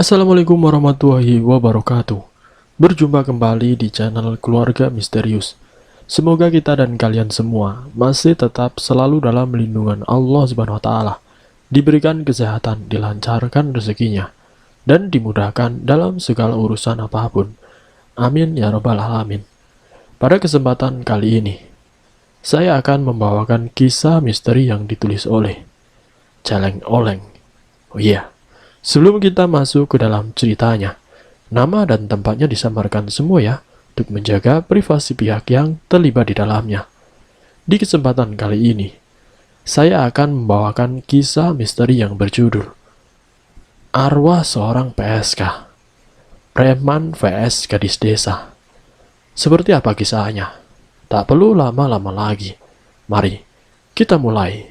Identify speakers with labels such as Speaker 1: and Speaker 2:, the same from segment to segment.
Speaker 1: Assalamualaikum warahmatullahi wabarakatuh. Berjumpa kembali di channel Keluarga Misterius. Semoga kita dan kalian semua masih tetap selalu dalam lindungan Allah Subhanahu wa taala, diberikan kesehatan, dilancarkan rezekinya, dan dimudahkan dalam segala urusan apapun. Amin ya rabbal alamin. Pada kesempatan kali ini, saya akan membawakan kisah misteri yang ditulis oleh Celeng Oleng. Oh iya, sebelum kita masuk ke dalam ceritanya, nama dan tempatnya disamarkan semua ya, untuk menjaga privasi pihak yang terlibat di dalamnya. Di kesempatan kali ini, saya akan membawakan kisah misteri yang berjudul Arwah Seorang PSK, Preman vs Gadis Desa. Seperti apa kisahnya? Tak perlu lama-lama lagi. Mari, kita mulai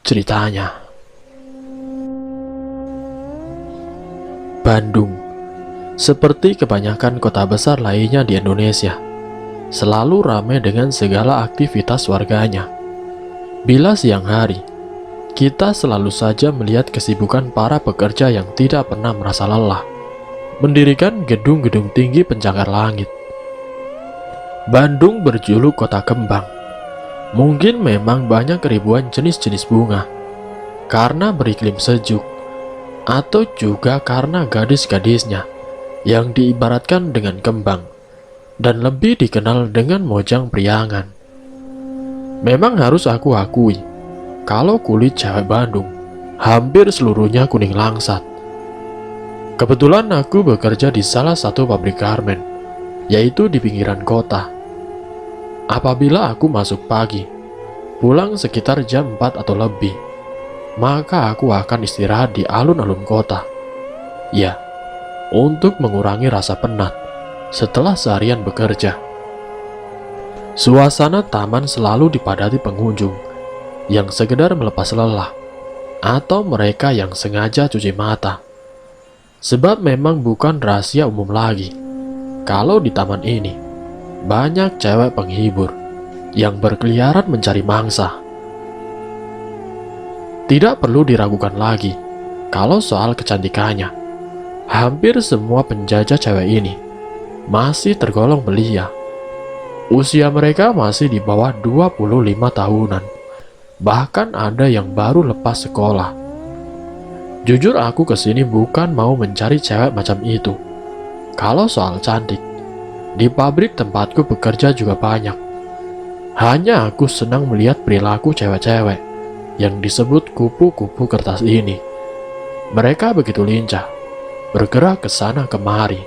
Speaker 1: ceritanya. Bandung, seperti kebanyakan kota besar lainnya di Indonesia, selalu ramai dengan segala aktivitas warganya. Bila siang hari, kita selalu saja melihat kesibukan para pekerja yang tidak pernah merasa lelah, mendirikan gedung-gedung tinggi pencakar langit. Bandung berjuluk kota kembang. Mungkin memang banyak ribuan jenis-jenis bunga, karena beriklim sejuk, atau juga karena gadis-gadisnya yang diibaratkan dengan kembang dan lebih dikenal dengan mojang priangan. Memang harus aku akui, kalau kulit cewek Bandung hampir seluruhnya kuning langsat. Kebetulan aku bekerja di salah satu pabrik garmen, yaitu di pinggiran kota. Apabila aku masuk pagi, pulang sekitar jam 4 atau lebih, maka aku akan istirahat di alun-alun kota. Ya, untuk mengurangi rasa penat setelah seharian bekerja. Suasana taman selalu dipadati pengunjung yang sekedar melepas lelah atau mereka yang sengaja cuci mata. Sebab memang bukan rahasia umum lagi kalau di taman ini banyak cewek penghibur yang berkeliaran mencari mangsa. Tidak perlu diragukan lagi kalau soal kecantikannya. Hampir semua penjajah cewek ini masih tergolong belia. Usia mereka masih di bawah 25 tahunan. Bahkan ada yang baru lepas sekolah. Jujur aku kesini bukan mau mencari cewek macam itu. Kalau soal cantik, di pabrik tempatku bekerja juga banyak. Hanya aku senang melihat perilaku cewek-cewek yang disebut kupu-kupu kertas ini. Mereka begitu lincah, bergerak ke sana kemari.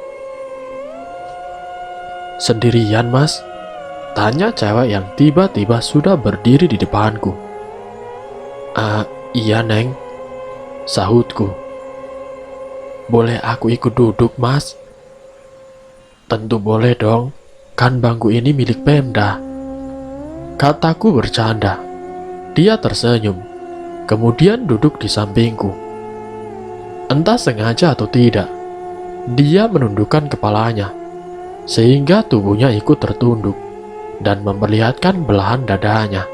Speaker 1: "Sendirian, Mas?" tanya cewek yang tiba-tiba sudah berdiri di depanku. Iya, Neng," sahutku. "Boleh aku ikut duduk, Mas?" "Tentu boleh dong, kan bangku ini milik Pemda," kataku bercanda. Dia tersenyum, kemudian duduk di sampingku. Entah sengaja atau tidak, dia menundukkan kepalanya, sehingga tubuhnya ikut tertunduk dan memperlihatkan belahan dadanya.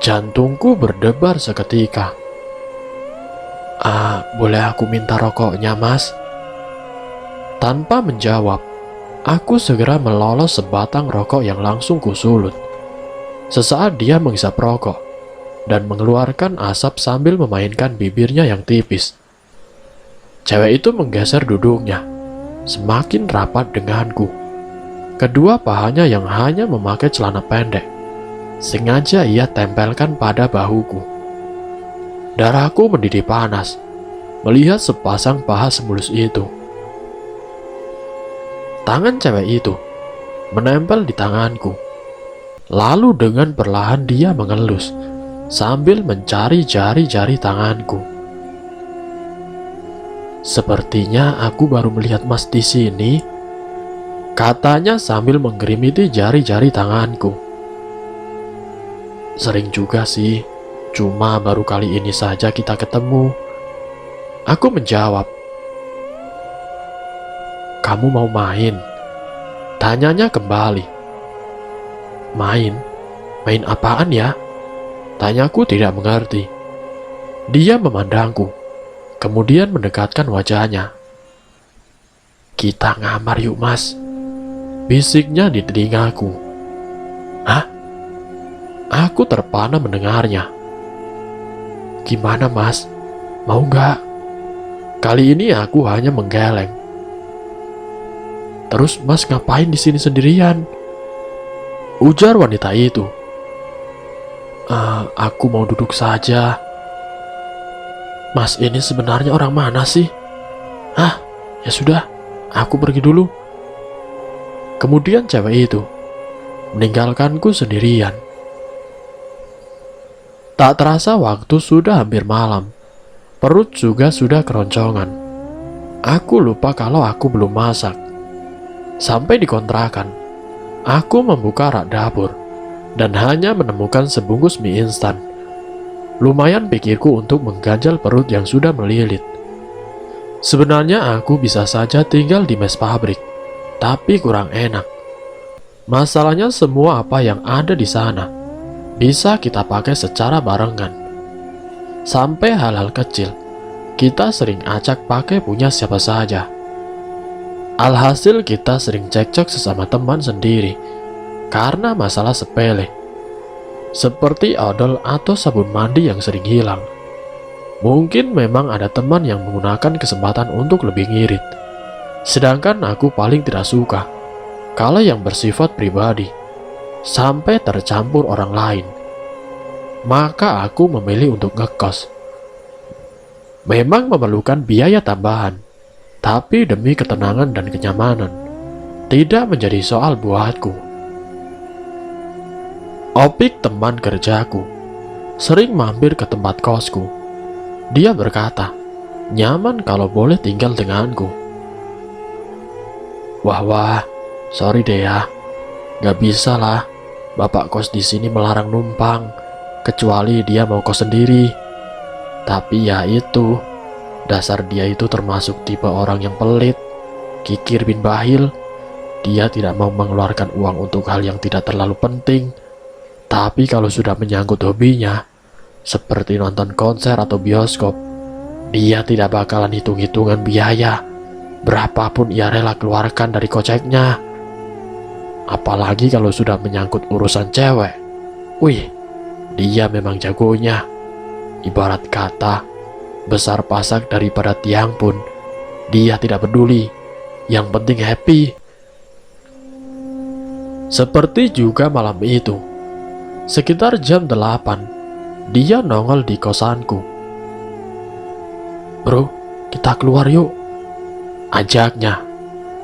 Speaker 1: Jantungku berdebar seketika. Boleh aku minta rokoknya, Mas?" Tanpa menjawab, aku segera melolos sebatang rokok yang langsung kusulut. Sesaat dia menghisap rokok dan mengeluarkan asap sambil memainkan bibirnya yang tipis. Cewek itu menggeser duduknya, semakin rapat denganku. Kedua pahanya yang hanya memakai celana pendek, sengaja ia tempelkan pada bahuku. Darahku mendidih panas melihat sepasang paha semulus itu. Tangan cewek itu menempel di tanganku. Lalu dengan perlahan dia mengelus sambil mencari jari-jari tanganku. "Sepertinya aku baru melihat Mas di sini," katanya sambil menggerimiti jari-jari tanganku. "Sering juga sih, cuma baru kali ini saja kita ketemu," aku menjawab. "Kamu mau main?" tanyanya kembali. "Main? Main apaan ya?" tanyaku tidak mengerti. Dia memandangku, kemudian mendekatkan wajahnya. "Kita ngamar yuk mas," bisiknya di telingaku. "Hah?" Aku terpana mendengarnya. "Gimana mas? Mau nggak?" Kali ini aku hanya menggeleng. "Terus mas ngapain di sini sendirian?" ujar wanita itu. Aku mau duduk saja." "Mas ini sebenarnya orang mana sih?" "Hah? Ya sudah, aku pergi dulu." Kemudian cewek itu meninggalkanku sendirian. Tak terasa waktu sudah hampir malam. Perut juga sudah keroncongan. Aku lupa kalau aku belum masak. Sampai di kontrakan, aku membuka rak dapur dan hanya menemukan sebungkus mie instan. Lumayan pikirku untuk mengganjal perut yang sudah melilit. Sebenarnya aku bisa saja tinggal di mes pabrik, tapi kurang enak. Masalahnya semua apa yang ada di sana bisa kita pakai secara barengan. Sampai hal-hal kecil, kita sering acak pakai punya siapa saja. Alhasil kita sering cekcok sesama teman sendiri karena masalah sepele, seperti odol atau sabun mandi yang sering hilang. Mungkin memang ada teman yang menggunakan kesempatan untuk lebih ngirit, sedangkan aku paling tidak suka kalau yang bersifat pribadi sampai tercampur orang lain. Maka aku memilih untuk ngekos. Memang memerlukan biaya tambahan, tapi demi ketenangan dan kenyamanan, tidak menjadi soal buatku. Opik, teman kerjaku, sering mampir ke tempat kosku. Dia berkata, nyaman kalau boleh tinggal denganku. Wah, sorry deh ya, gak bisa lah. Bapak kos di sini melarang numpang, kecuali dia mau kos sendiri. Tapi ya itu, dasar dia itu termasuk tipe orang yang pelit, kikir bin bahil. Dia tidak mau mengeluarkan uang untuk hal yang tidak terlalu penting. Tapi kalau sudah menyangkut hobinya, seperti nonton konser atau bioskop, dia tidak bakalan hitung-hitungan biaya. Berapapun ia rela keluarkan dari koceknya. Apalagi kalau sudah menyangkut urusan cewek. Wih, dia memang jagonya. Ibarat kata, besar pasak daripada tiang pun, dia tidak peduli. Yang penting happy. Seperti juga malam itu, sekitar jam 8, dia nongol di kosanku. "Bro, kita keluar yuk," ajaknya.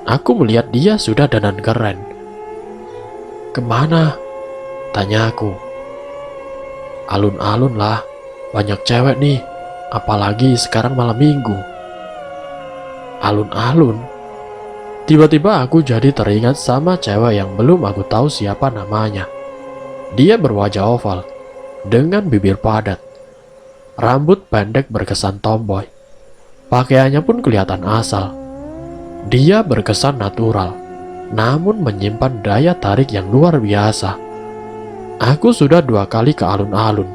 Speaker 1: Aku melihat dia sudah dandan keren. "Kemana?" tanyaku. "Alun-alun lah, banyak cewek nih, apalagi sekarang malam minggu." Alun-alun? Tiba-tiba aku jadi teringat sama cewek yang belum aku tahu siapa namanya. Dia berwajah oval, dengan bibir padat, rambut pendek berkesan tomboy. Pakaiannya pun kelihatan asal. Dia berkesan natural, namun menyimpan daya tarik yang luar biasa. Aku sudah 2 kali ke alun-alun,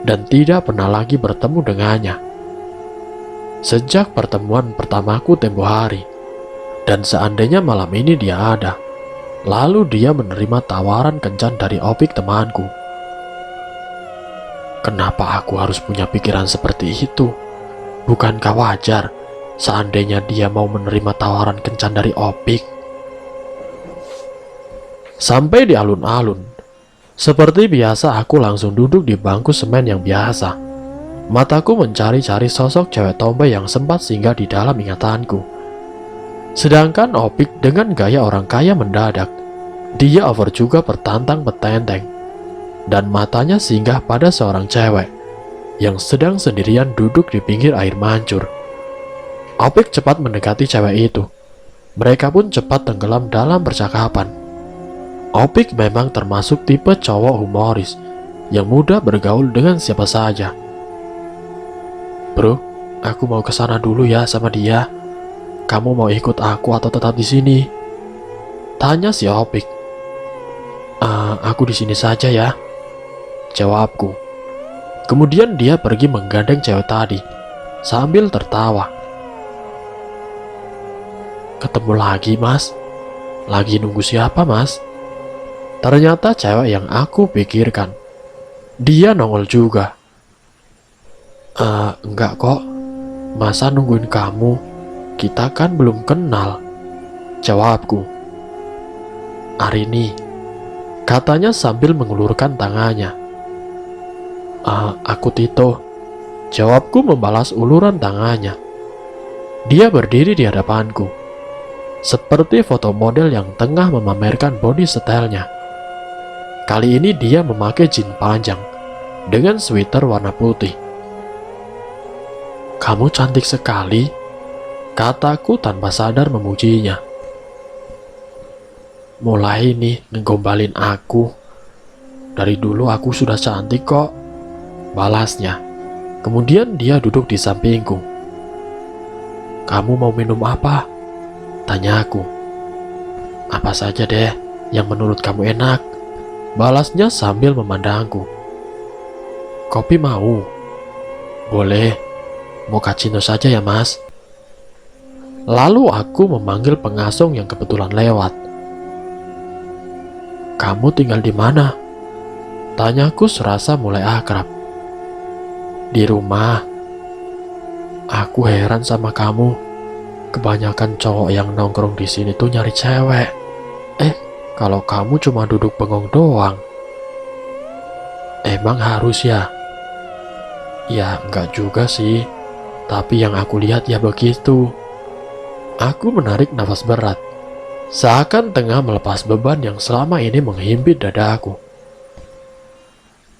Speaker 1: dan tidak pernah lagi bertemu dengannya. Sejak pertemuan pertamaku tempo hari, dan seandainya malam ini dia ada, lalu dia menerima tawaran kencan dari Opik temanku. Kenapa aku harus punya pikiran seperti itu? Bukankah wajar seandainya dia mau menerima tawaran kencan dari Opik? Sampai di alun-alun, seperti biasa aku langsung duduk di bangku semen yang biasa. Mataku mencari-cari sosok cewek tomboy yang sempat singgah di dalam ingatanku. Sedangkan Opik dengan gaya orang kaya mendadak, dia over juga bertantang petenteng, dan matanya singgah pada seorang cewek yang sedang sendirian duduk di pinggir air mancur. Opik cepat mendekati cewek itu. Mereka pun cepat tenggelam dalam percakapan. Opik memang termasuk tipe cowok humoris yang mudah bergaul dengan siapa saja. "Bro, aku mau ke sana dulu ya sama dia. Kamu mau ikut aku atau tetap di sini?" tanya si Opik. Aku di sini saja ya," jawabku. Kemudian dia pergi menggandeng cewek tadi. sambil tertawa. "Ketemu lagi, Mas? Lagi nunggu siapa, Mas?" Ternyata cewek yang aku pikirkan. Dia nongol juga. Enggak kok. Masa nungguin kamu? Kita kan belum kenal," jawabku. "Arini," katanya sambil mengulurkan tangannya. Aku Tito," jawabku membalas uluran tangannya. Dia berdiri di hadapanku, seperti foto model yang tengah memamerkan body style-nya. Kali ini dia memakai jeans panjang dengan sweater warna putih. "Kamu cantik sekali," kataku tanpa sadar memujinya. "Mulai nih ngegombalin aku. Dari dulu aku sudah cantik kok," balasnya. Kemudian dia duduk di sampingku. "Kamu mau minum apa?" tanyaku. "Apa saja deh yang menurut kamu enak," balasnya sambil memandangku. "Kopi mau?" "Boleh. Mochaccino saja ya, Mas." Lalu aku memanggil pengasong yang kebetulan lewat. "Kamu tinggal di mana?" tanyaku serasa mulai akrab. "Di rumah." "Aku heran sama kamu. Kebanyakan cowok yang nongkrong di sini tuh nyari cewek. Kalau kamu cuma duduk bengong doang." "Emang harus ya?" "Ya enggak juga sih. Tapi yang aku lihat ya begitu." Aku menarik nafas berat, seakan tengah melepas beban yang selama ini menghimpit dadaku.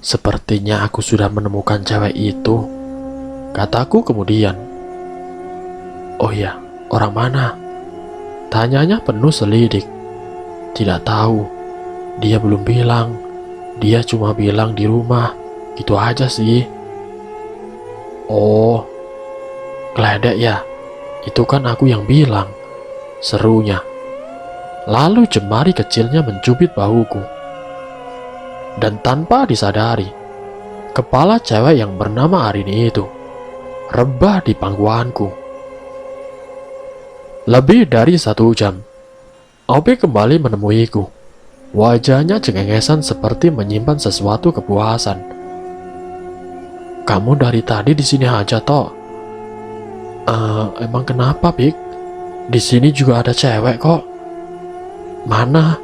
Speaker 1: "Sepertinya aku sudah menemukan cewek itu," kataku kemudian. "Oh ya, orang mana?" tanyanya penuh selidik. "Tidak tahu. Dia belum bilang. Dia cuma bilang di rumah. Gitu aja sih." "Oh, geledek ya? Itu kan aku yang bilang," serunya. Lalu jemari kecilnya mencubit bahuku. Dan tanpa disadari, kepala cewek yang bernama Arini itu rebah di pangkuanku. Lebih dari 1 jam, Opi kembali menemuiku. Wajahnya cengengesan seperti menyimpan sesuatu kepuasan. "Kamu dari tadi di sini aja, toh?" Emang kenapa, Pik? Di sini juga ada cewek kok." "Mana?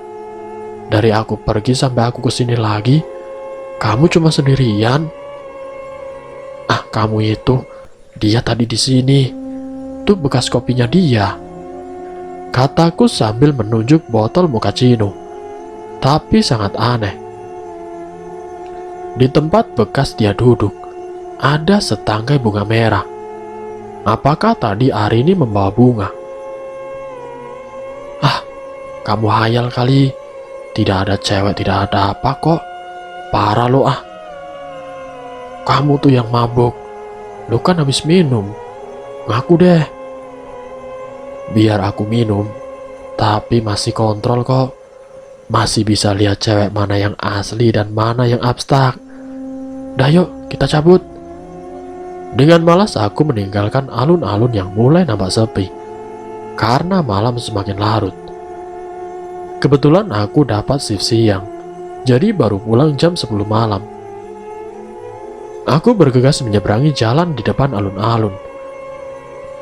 Speaker 1: Dari aku pergi sampai aku kesini lagi, kamu cuma sendirian." Kamu itu, dia tadi di sini. Tuh bekas kopinya dia," kataku sambil menunjuk botol mochaccino. Tapi sangat aneh. Di tempat bekas dia duduk, ada setangkai bunga merah. Apakah tadi Arini membawa bunga? Kamu hayal kali. Tidak ada cewek, tidak ada apa kok. Parah lo ah. Kamu tuh yang mabuk. Lo kan habis minum. Ngaku deh. "Biar aku minum, tapi masih kontrol kok. Masih bisa lihat cewek mana yang asli dan mana yang abstrak. Dah yuk, kita cabut." Dengan malas aku meninggalkan alun-alun yang mulai nampak sepi, karena malam semakin larut. Kebetulan aku dapat shift siang, jadi baru pulang jam 10 malam. Aku bergegas menyeberangi jalan di depan alun-alun.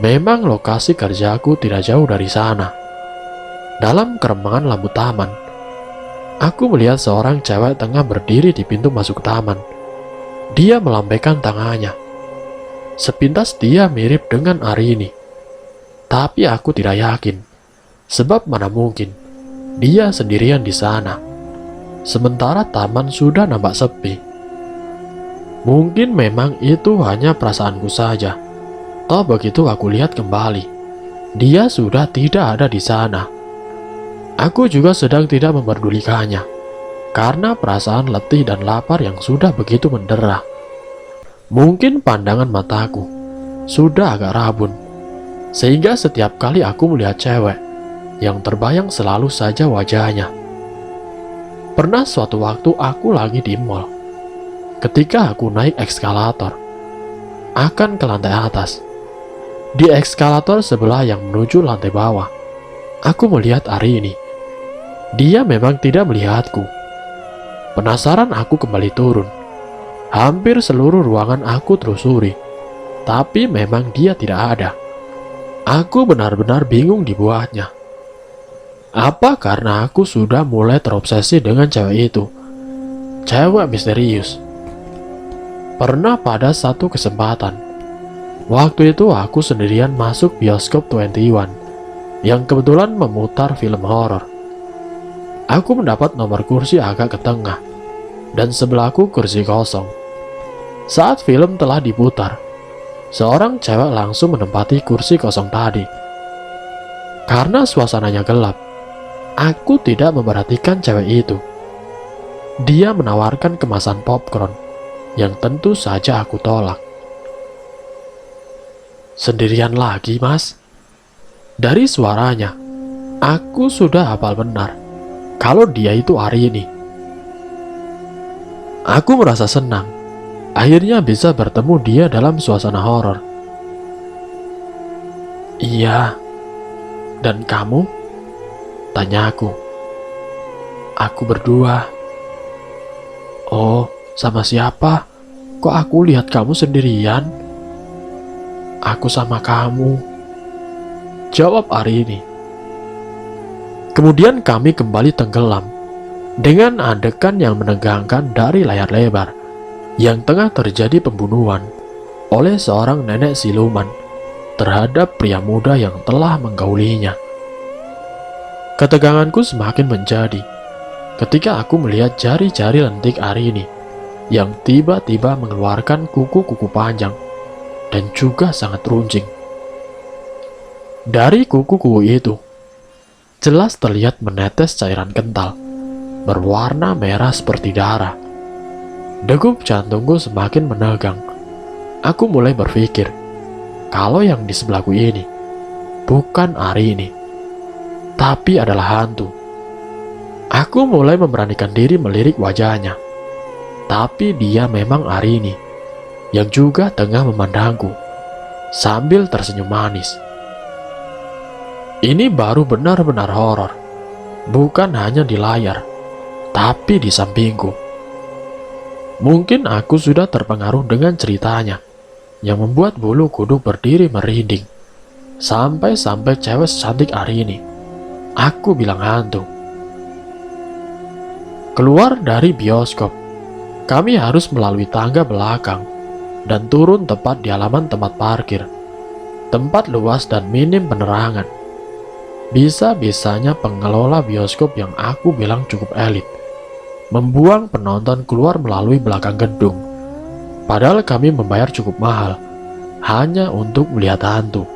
Speaker 1: Memang lokasi kerjaku tidak jauh dari sana. Dalam keremangan lampu taman, aku melihat seorang cewek tengah berdiri di pintu masuk taman. Dia melambaikan tangannya. Sepintas dia mirip dengan Arini. Tapi aku tidak yakin, sebab mana mungkin dia sendirian di sana, sementara taman sudah nampak sepi. Mungkin memang itu hanya perasaanku saja. Toh begitu aku lihat kembali, dia sudah tidak ada di sana. Aku juga sedang tidak memperdulikannya, karena perasaan letih dan lapar yang sudah begitu mendera. Mungkin pandangan mataku sudah agak rabun, sehingga setiap kali aku melihat cewek, yang terbayang selalu saja wajahnya. Pernah suatu waktu aku lagi di mall. Ketika aku naik eskalator akan ke lantai atas, Di eskalator sebelah yang menuju lantai bawah, aku melihat Arini. Dia memang tidak melihatku. Penasaran, aku kembali turun. Hampir seluruh ruangan aku telusuri, tapi memang dia tidak ada. Aku benar-benar bingung dibuatnya. Apa karena aku sudah mulai terobsesi dengan cewek itu? Cewek misterius. Pernah pada satu kesempatan, waktu itu aku sendirian masuk bioskop 21 yang kebetulan memutar film horor. Aku mendapat nomor kursi agak ke tengah, dan sebelahku kursi kosong. Saat film telah diputar, seorang cewek langsung menempati kursi kosong tadi. Karena suasananya gelap, aku tidak memperhatikan cewek itu. Dia menawarkan kemasan popcorn, yang tentu saja aku tolak. Sendirian lagi, Mas? Dari suaranya, aku sudah hafal benar kalau dia itu Arini. Aku merasa senang, akhirnya bisa bertemu dia dalam suasana horor. Iya, dan kamu? Tanya aku. Aku berdua. Oh, sama siapa? Kok aku lihat kamu sendirian? Aku sama kamu, jawab Arini. Kemudian kami kembali tenggelam dengan adegan yang menegangkan dari layar lebar yang tengah terjadi pembunuhan oleh seorang nenek siluman terhadap pria muda yang telah menggaulinya. Keteganganku semakin menjadi ketika aku melihat jari-jari lentik Arini yang tiba-tiba mengeluarkan kuku-kuku panjang dan juga sangat runcing. Dari kuku-kuku itu, jelas terlihat menetes cairan kental berwarna merah seperti darah. Degup jantungku semakin menegang. Aku mulai berpikir kalau yang di sebelahku ini bukan Arini, tapi adalah hantu. Aku mulai memberanikan diri melirik wajahnya, tapi dia memang Arini yang juga tengah memandangku sambil tersenyum manis. Ini baru benar-benar horor, bukan hanya di layar, tapi di sampingku. Mungkin aku sudah terpengaruh dengan ceritanya yang membuat bulu kuduk berdiri merinding. Sampai-sampai cewek secantik Arini aku bilang hantu. Keluar dari bioskop, kami harus melalui tangga belakang dan turun tepat di halaman tempat parkir. Tempat luas dan minim penerangan. Bisa-bisanya pengelola bioskop yang aku bilang cukup elit membuang penonton keluar melalui belakang gedung. Padahal kami membayar cukup mahal hanya untuk melihat hantu.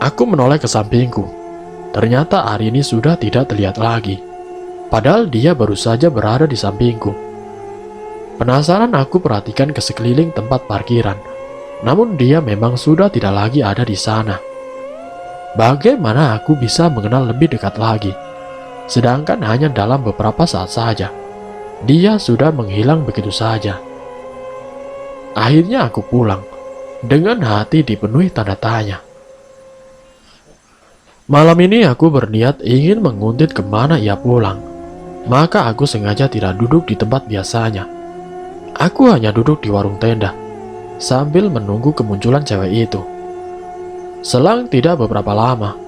Speaker 1: Aku menoleh ke sampingku. Ternyata Arini sudah tidak terlihat lagi. Padahal dia baru saja berada di sampingku. Penasaran, aku perhatikan ke sekeliling tempat parkiran. Namun dia memang sudah tidak lagi ada di sana. Bagaimana aku bisa mengenal lebih dekat lagi? Sedangkan hanya dalam beberapa saat saja, dia sudah menghilang begitu saja. Akhirnya aku pulang dengan hati dipenuhi tanda tanya. Malam ini aku berniat ingin menguntit kemana ia pulang. Maka aku sengaja tidak duduk di tempat biasanya. Aku hanya duduk di warung tenda sambil menunggu kemunculan cewek itu. Selang tidak beberapa lama,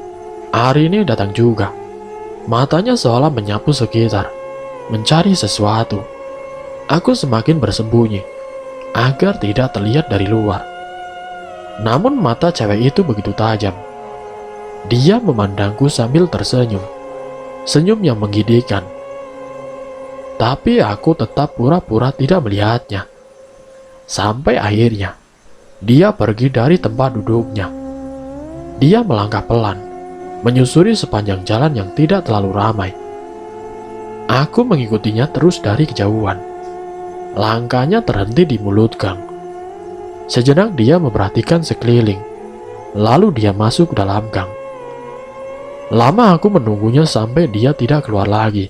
Speaker 1: Arini datang juga. Matanya seolah menyapu sekitar, mencari sesuatu. Aku semakin bersembunyi agar tidak terlihat dari luar. Namun mata cewek itu begitu tajam. Dia memandangku sambil tersenyum, senyum yang menggigitkan. Tapi aku tetap pura-pura tidak melihatnya. Sampai akhirnya, dia pergi dari tempat duduknya. Dia melangkah pelan, menyusuri sepanjang jalan yang tidak terlalu ramai. Aku mengikutinya terus dari kejauhan. Langkahnya terhenti di mulut gang. Sejenak dia memperhatikan sekeliling, lalu dia masuk ke dalam gang. Lama aku menunggunya sampai dia tidak keluar lagi.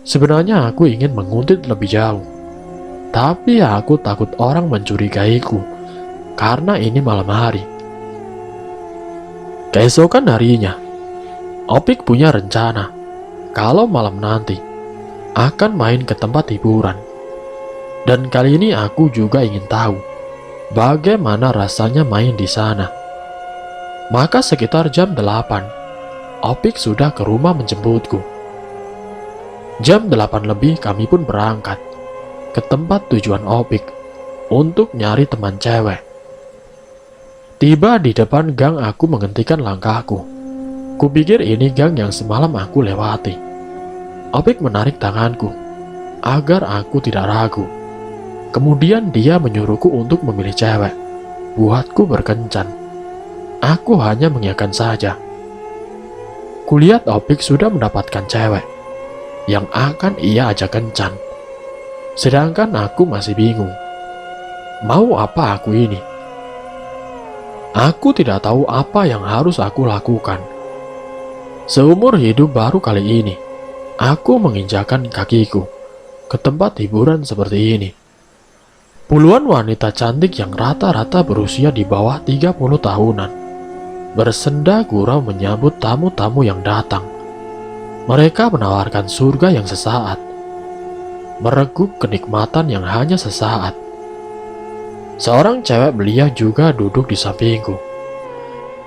Speaker 1: Sebenarnya aku ingin menguntit lebih jauh, tapi aku takut orang mencurigaiku karena ini malam hari. Keesokan harinya, Opik punya rencana kalau malam nanti akan main ke tempat hiburan. Dan kali ini aku juga ingin tahu bagaimana rasanya main di sana. Maka sekitar jam 8, Opik sudah ke rumah menjemputku. Jam 8 lebih kami pun berangkat ke tempat tujuan Opik untuk nyari teman cewek. Tiba di depan gang, aku menghentikan langkahku. Kupikir ini gang yang semalam aku lewati. Opik menarik tanganku agar aku tidak ragu. Kemudian dia menyuruhku untuk memilih cewek. Buatku berkencan. Aku hanya mengiyakan saja. Kulihat Opik sudah mendapatkan cewek yang akan ia ajak kencan. Sedangkan aku masih bingung. Mau apa aku ini? Aku tidak tahu apa yang harus aku lakukan. Seumur hidup baru kali ini aku menginjakan kakiku ke tempat hiburan seperti ini. Puluhan wanita cantik yang rata-rata berusia di bawah 30 tahunan bersenda gurau menyambut tamu-tamu yang datang. Mereka menawarkan surga yang sesaat, meregup kenikmatan yang hanya sesaat. Seorang cewek belia juga duduk di sampingku.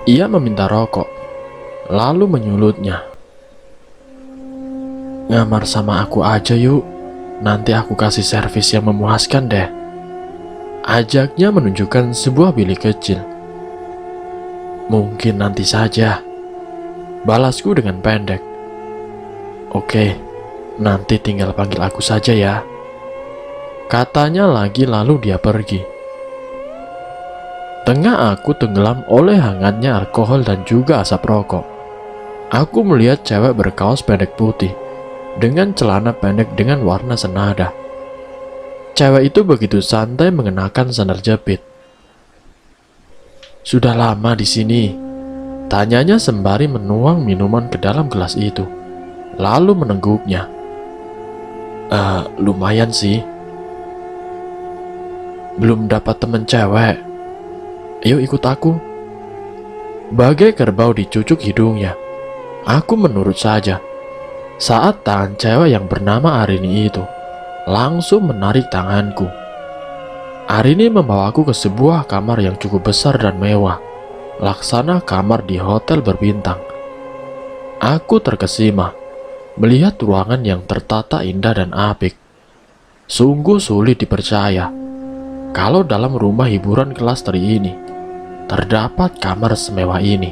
Speaker 1: Ia meminta rokok, lalu menyulutnya. Ngamar sama aku aja yuk, nanti aku kasih servis yang memuaskan deh. Ajaknya menunjukkan sebuah bilik kecil. Mungkin nanti saja, balasku dengan pendek. Oke, nanti tinggal panggil aku saja ya, katanya lagi, lalu dia pergi. Tengah aku tenggelam oleh hangatnya alkohol dan juga asap rokok. Aku melihat cewek berkaos pendek putih dengan celana pendek dengan warna senada. Cewek itu begitu santai mengenakan sandal jepit. Sudah lama di sini? Tanyanya sembari menuang minuman ke dalam gelas itu, lalu menengguknya. Lumayan sih. Belum dapat temen cewek? Yuk ikut aku. Bagai kerbau dicucuk hidungnya. Aku menurut saja. Saat tangan cewek yang bernama Arini itu langsung menarik tanganku. Arini membawaku ke sebuah kamar yang cukup besar dan mewah, laksana kamar di hotel berbintang. Aku terkesima melihat ruangan yang tertata indah dan apik. Sungguh sulit dipercaya kalau dalam rumah hiburan kelas 3 ini terdapat kamar semewah ini.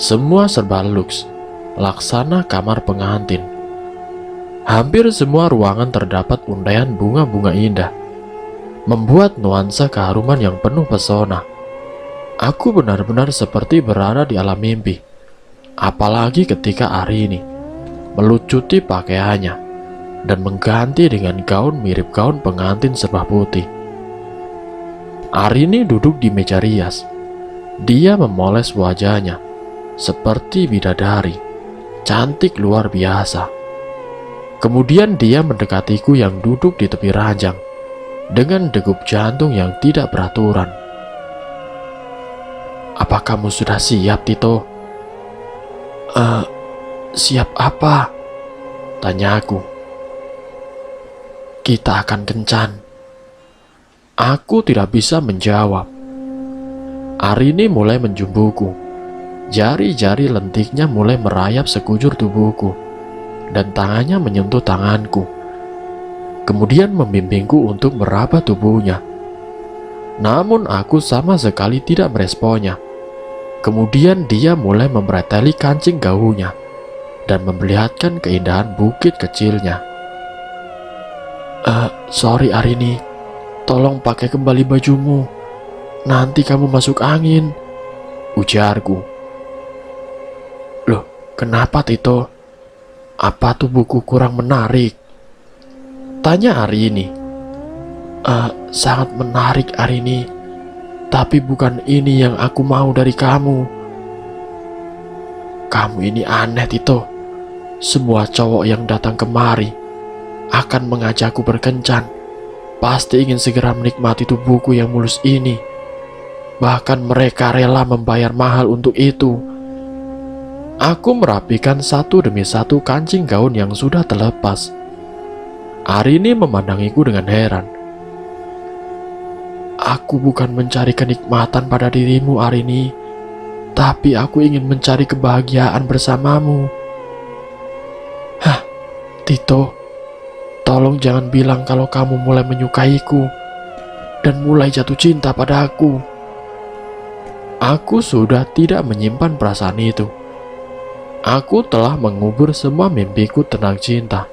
Speaker 1: Semua serba luks, laksana kamar pengantin. Hampir semua ruangan terdapat undaian bunga-bunga indah, membuat nuansa keharuman yang penuh pesona. Aku benar-benar seperti berada di alam mimpi. Apalagi ketika Arini melucuti pakaiannya dan mengganti dengan gaun mirip gaun pengantin serba putih. Arini duduk di meja rias. Dia memoles wajahnya seperti bidadari, cantik luar biasa. Kemudian dia mendekatiku yang duduk di tepi ranjang dengan degup jantung yang tidak beraturan. Apa kamu sudah siap, Tito? Siap apa? Tanyaku. Kita akan kencan. Aku tidak bisa menjawab. Arini mulai menjumbuku. Jari-jari lentiknya mulai merayap sekujur tubuhku, dan tangannya menyentuh tanganku. Kemudian membimbingku untuk meraba tubuhnya. Namun aku sama sekali tidak meresponnya. Kemudian dia mulai membreteli kancing gaulnya dan memperlihatkan keindahan bukit kecilnya. Sorry Arini, tolong pakai kembali bajumu. Nanti kamu masuk angin, ujarku. Loh, kenapa Tito? Apa tubuhku kurang menarik? Tanya Arini. Sangat menarik Arini, tapi bukan ini yang aku mau dari kamu. Kamu ini aneh Tito. Semua cowok yang datang kemari akan mengajakku berkencan. Pasti ingin segera menikmati tubuhku yang mulus ini. Bahkan mereka rela membayar mahal untuk itu. Aku merapikan satu demi satu kancing gaun yang sudah terlepas. Arini memandangiku dengan heran. Aku bukan mencari kenikmatan pada dirimu, Arini, tapi aku ingin mencari kebahagiaan bersamamu. Hah, Tito, tolong jangan bilang kalau kamu mulai menyukaiku dan mulai jatuh cinta padaku. Aku sudah tidak menyimpan perasaan itu. Aku telah mengubur semua mimpiku tentang cinta.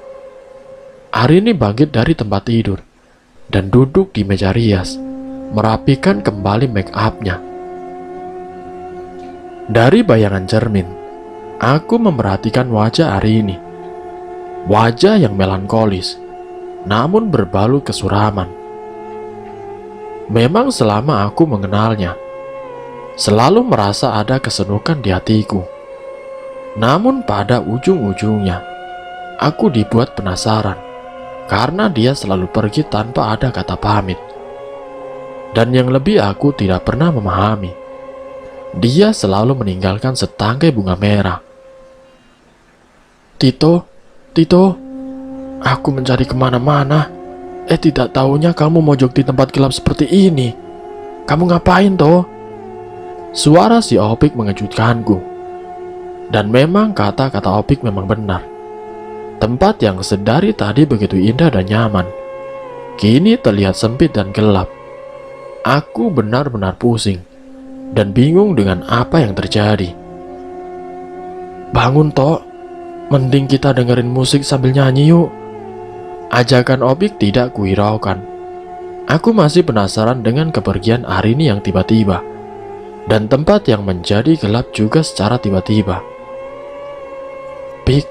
Speaker 1: Arini bangkit dari tempat tidur dan duduk di meja rias, merapikan kembali make up-nya. Dari bayangan cermin, aku memperhatikan wajah Arini. Wajah yang melankolis, namun berbalut kesuraman. Memang selama aku mengenalnya, selalu merasa ada kesenukan di hatiku. Namun pada ujung-ujungnya, aku dibuat penasaran karena dia selalu pergi tanpa ada kata pamit. Dan yang lebih aku tidak pernah memahami, dia selalu meninggalkan setangkai bunga merah. Tito, aku mencari kemana-mana. Tidak taunya kamu mojok di tempat gelap seperti ini. Kamu ngapain toh? Suara si Opik mengejutkanku. Dan memang kata-kata Opik memang benar. Tempat yang sedari tadi begitu indah dan nyaman, kini terlihat sempit dan gelap. Aku benar-benar pusing dan bingung dengan apa yang terjadi. Bangun Tok, mending kita dengerin musik sambil nyanyi yuk. Ajakan Opik tidak kuhiraukan. Aku masih penasaran dengan kepergian Arini yang tiba-tiba, dan tempat yang menjadi gelap juga secara tiba-tiba. Pik,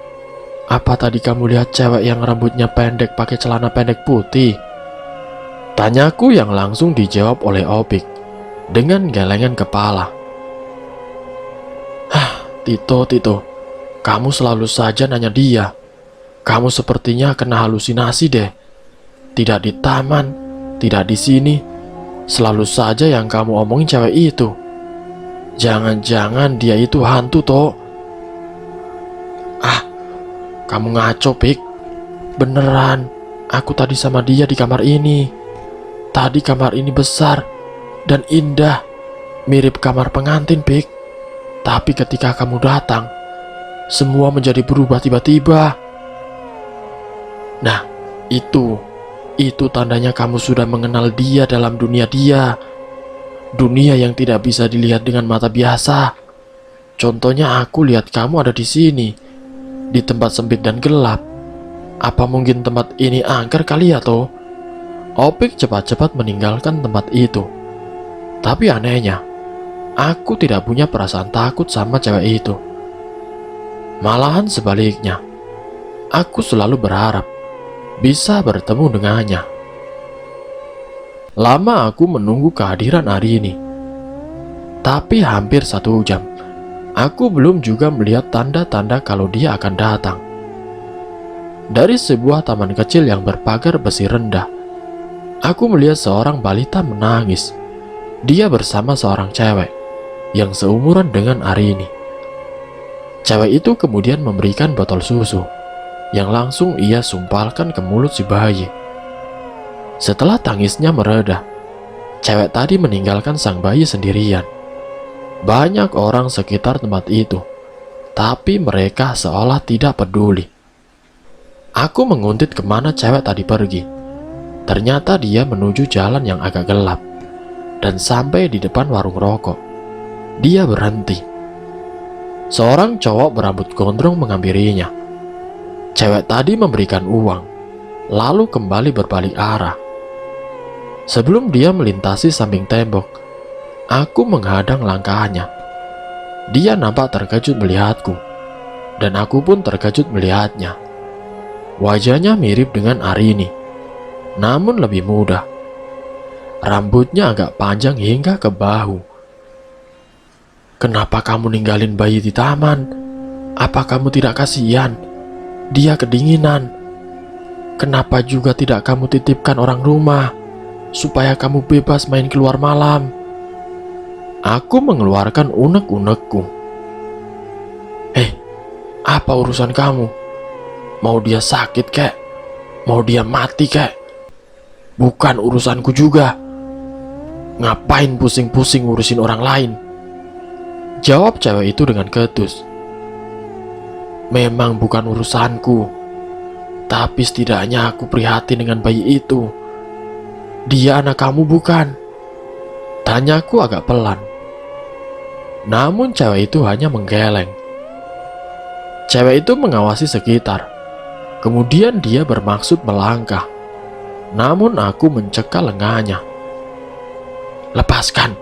Speaker 1: apa tadi kamu lihat cewek yang rambutnya pendek pakai celana pendek putih? Tanyaku yang langsung dijawab oleh Opik dengan gelengan kepala. Tito, kamu selalu saja nanya dia. Kamu sepertinya kena halusinasi deh. Tidak di taman, tidak di sini. Selalu saja yang kamu omongin cewek itu. Jangan-jangan dia itu hantu toh. Kamu ngaco, Pik. Beneran, aku tadi sama dia di kamar ini. Tadi kamar ini besar dan indah, mirip kamar pengantin, Pik. Tapi ketika kamu datang, semua menjadi berubah tiba-tiba. Nah, itu tandanya kamu sudah mengenal dia dalam dunia dia. Dunia yang tidak bisa dilihat dengan mata biasa. Contohnya aku lihat kamu ada di sini, di tempat sempit dan gelap. Apa mungkin tempat ini angker kali ya toh? Opik cepat-cepat meninggalkan tempat itu. Tapi anehnya, aku tidak punya perasaan takut sama cewek itu. Malahan sebaliknya, aku selalu berharap bisa bertemu dengannya. Lama aku menunggu kehadiran Arini, tapi hampir 1 jam aku belum juga melihat tanda-tanda kalau dia akan datang. Dari sebuah taman kecil yang berpagar besi rendah, aku melihat seorang balita menangis. Dia bersama seorang cewek yang seumuran dengan Arini. Cewek itu kemudian memberikan botol susu yang langsung ia sumpalkan ke mulut si bayi. Setelah tangisnya mereda, cewek tadi meninggalkan sang bayi sendirian. Banyak orang sekitar tempat itu, tapi mereka seolah tidak peduli. Aku menguntit kemana cewek tadi pergi. Ternyata dia menuju jalan yang agak gelap, dan sampai di depan warung rokok. Dia berhenti. Seorang cowok berambut gondrong menghampirinya. Cewek tadi memberikan uang, lalu kembali berbalik arah. Sebelum dia melintasi samping tembok, aku menghadang langkahnya. Dia nampak terkejut melihatku, dan aku pun terkejut melihatnya. Wajahnya mirip dengan Arini, namun lebih muda. Rambutnya agak panjang hingga ke bahu. Kenapa kamu ninggalin bayi di taman? Apa kamu tidak kasihan? Dia kedinginan. Kenapa juga tidak kamu titipkan orang rumah, supaya kamu bebas main keluar malam? Aku mengeluarkan unek-unekku. Apa urusan kamu? Mau dia sakit kek? Mau dia mati kek? Bukan urusanku juga. Ngapain pusing-pusing ngurusin orang lain? Jawab cewek itu dengan ketus. Memang bukan urusanku, tapi setidaknya aku prihatin dengan bayi itu. Dia anak kamu bukan? Tanyaku agak pelan. Namun cewek itu hanya menggeleng. Cewek itu mengawasi sekitar. Kemudian dia bermaksud melangkah. Namun aku mencekal lengannya. Lepaskan,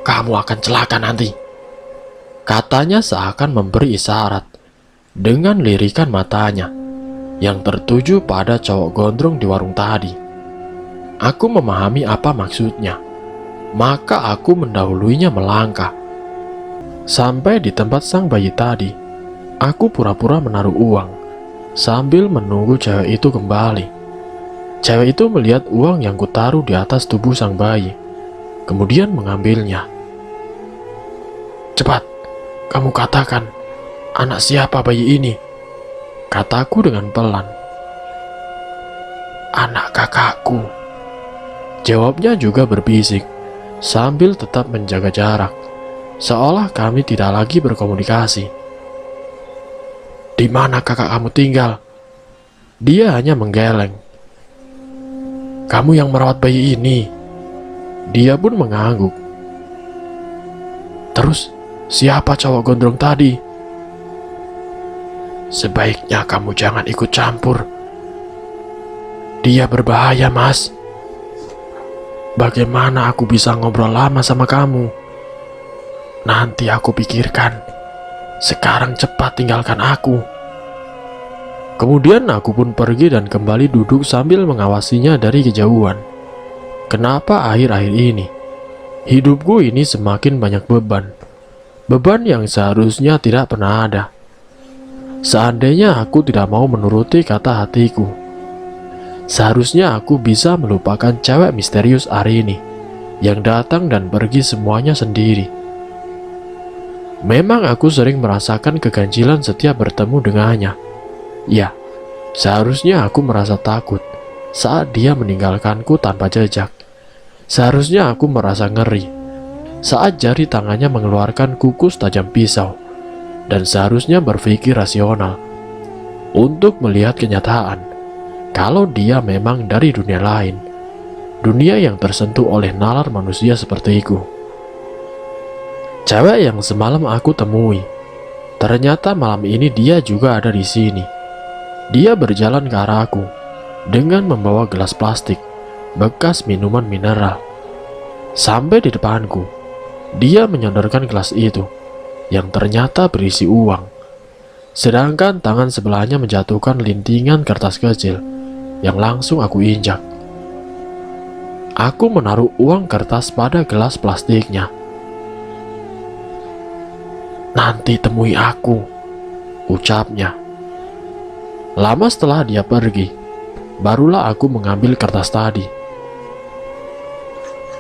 Speaker 1: kamu akan celaka nanti. Katanya seakan memberi isyarat dengan lirikan matanya yang tertuju pada cowok gondrong di warung tadi. Aku memahami apa maksudnya. Maka aku mendahuluinya melangkah. Sampai di tempat sang bayi tadi, aku pura-pura menaruh uang sambil menunggu cewek itu kembali. Cewek itu melihat uang yang kutaruh di atas tubuh sang bayi, kemudian mengambilnya. Cepat, kamu katakan, anak siapa bayi ini? Kataku dengan pelan. Anak kakakku. Jawabnya juga berbisik, sambil tetap menjaga jarak, seolah kami tidak lagi berkomunikasi. Di mana kakak kamu tinggal? Dia hanya menggeleng. Kamu yang merawat bayi ini. Dia pun mengangguk. Terus, siapa cowok gondrong tadi? Sebaiknya kamu jangan ikut campur. Dia berbahaya, Mas. Bagaimana aku bisa ngobrol lama sama kamu? Nanti aku pikirkan. Sekarang cepat tinggalkan aku. Kemudian aku pun pergi dan kembali duduk sambil mengawasinya dari kejauhan. Kenapa akhir-akhir ini hidupku ini semakin banyak beban? Beban yang seharusnya tidak pernah ada. Seandainya aku tidak mau menuruti kata hatiku, seharusnya aku bisa melupakan cewek misterius hari ini yang datang dan pergi semuanya sendiri. Memang aku sering merasakan keganjilan setiap bertemu dengannya. Ya, seharusnya aku merasa takut saat dia meninggalkanku tanpa jejak. Seharusnya aku merasa ngeri saat jari tangannya mengeluarkan kukus tajam pisau. Dan seharusnya berpikir rasional untuk melihat kenyataan kalau dia memang dari dunia lain, dunia yang tersentuh oleh nalar manusia sepertiku. Cewek yang semalam aku temui, ternyata malam ini dia juga ada di sini. Dia berjalan ke arahku dengan membawa gelas plastik bekas minuman mineral. Sampai di depanku, dia menyodorkan gelas itu yang ternyata berisi uang. Sedangkan tangan sebelahnya menjatuhkan lintingan kertas kecil yang langsung aku injak. Aku menaruh uang kertas pada gelas plastiknya. Nanti temui aku, ucapnya. Lama setelah dia pergi, barulah aku mengambil kertas tadi.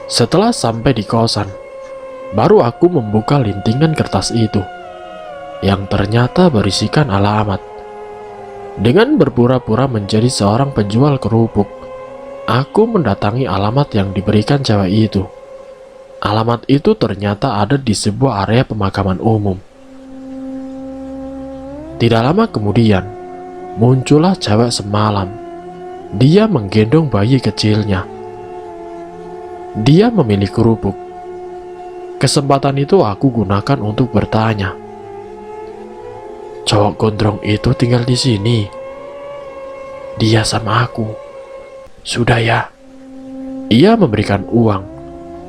Speaker 1: Setelah sampai di kosan, baru aku membuka lintingan kertas itu, yang ternyata berisikan alamat. Dengan berpura-pura menjadi seorang penjual kerupuk, aku mendatangi alamat yang diberikan cewek itu. Alamat itu ternyata ada di sebuah area pemakaman umum. Tidak lama kemudian, muncullah cewek semalam. Dia menggendong bayi kecilnya. Dia memilih kerupuk. Kesempatan itu aku gunakan untuk bertanya. Cowok gondrong itu tinggal di sini. Dia sama aku. Sudah ya. Ia memberikan uang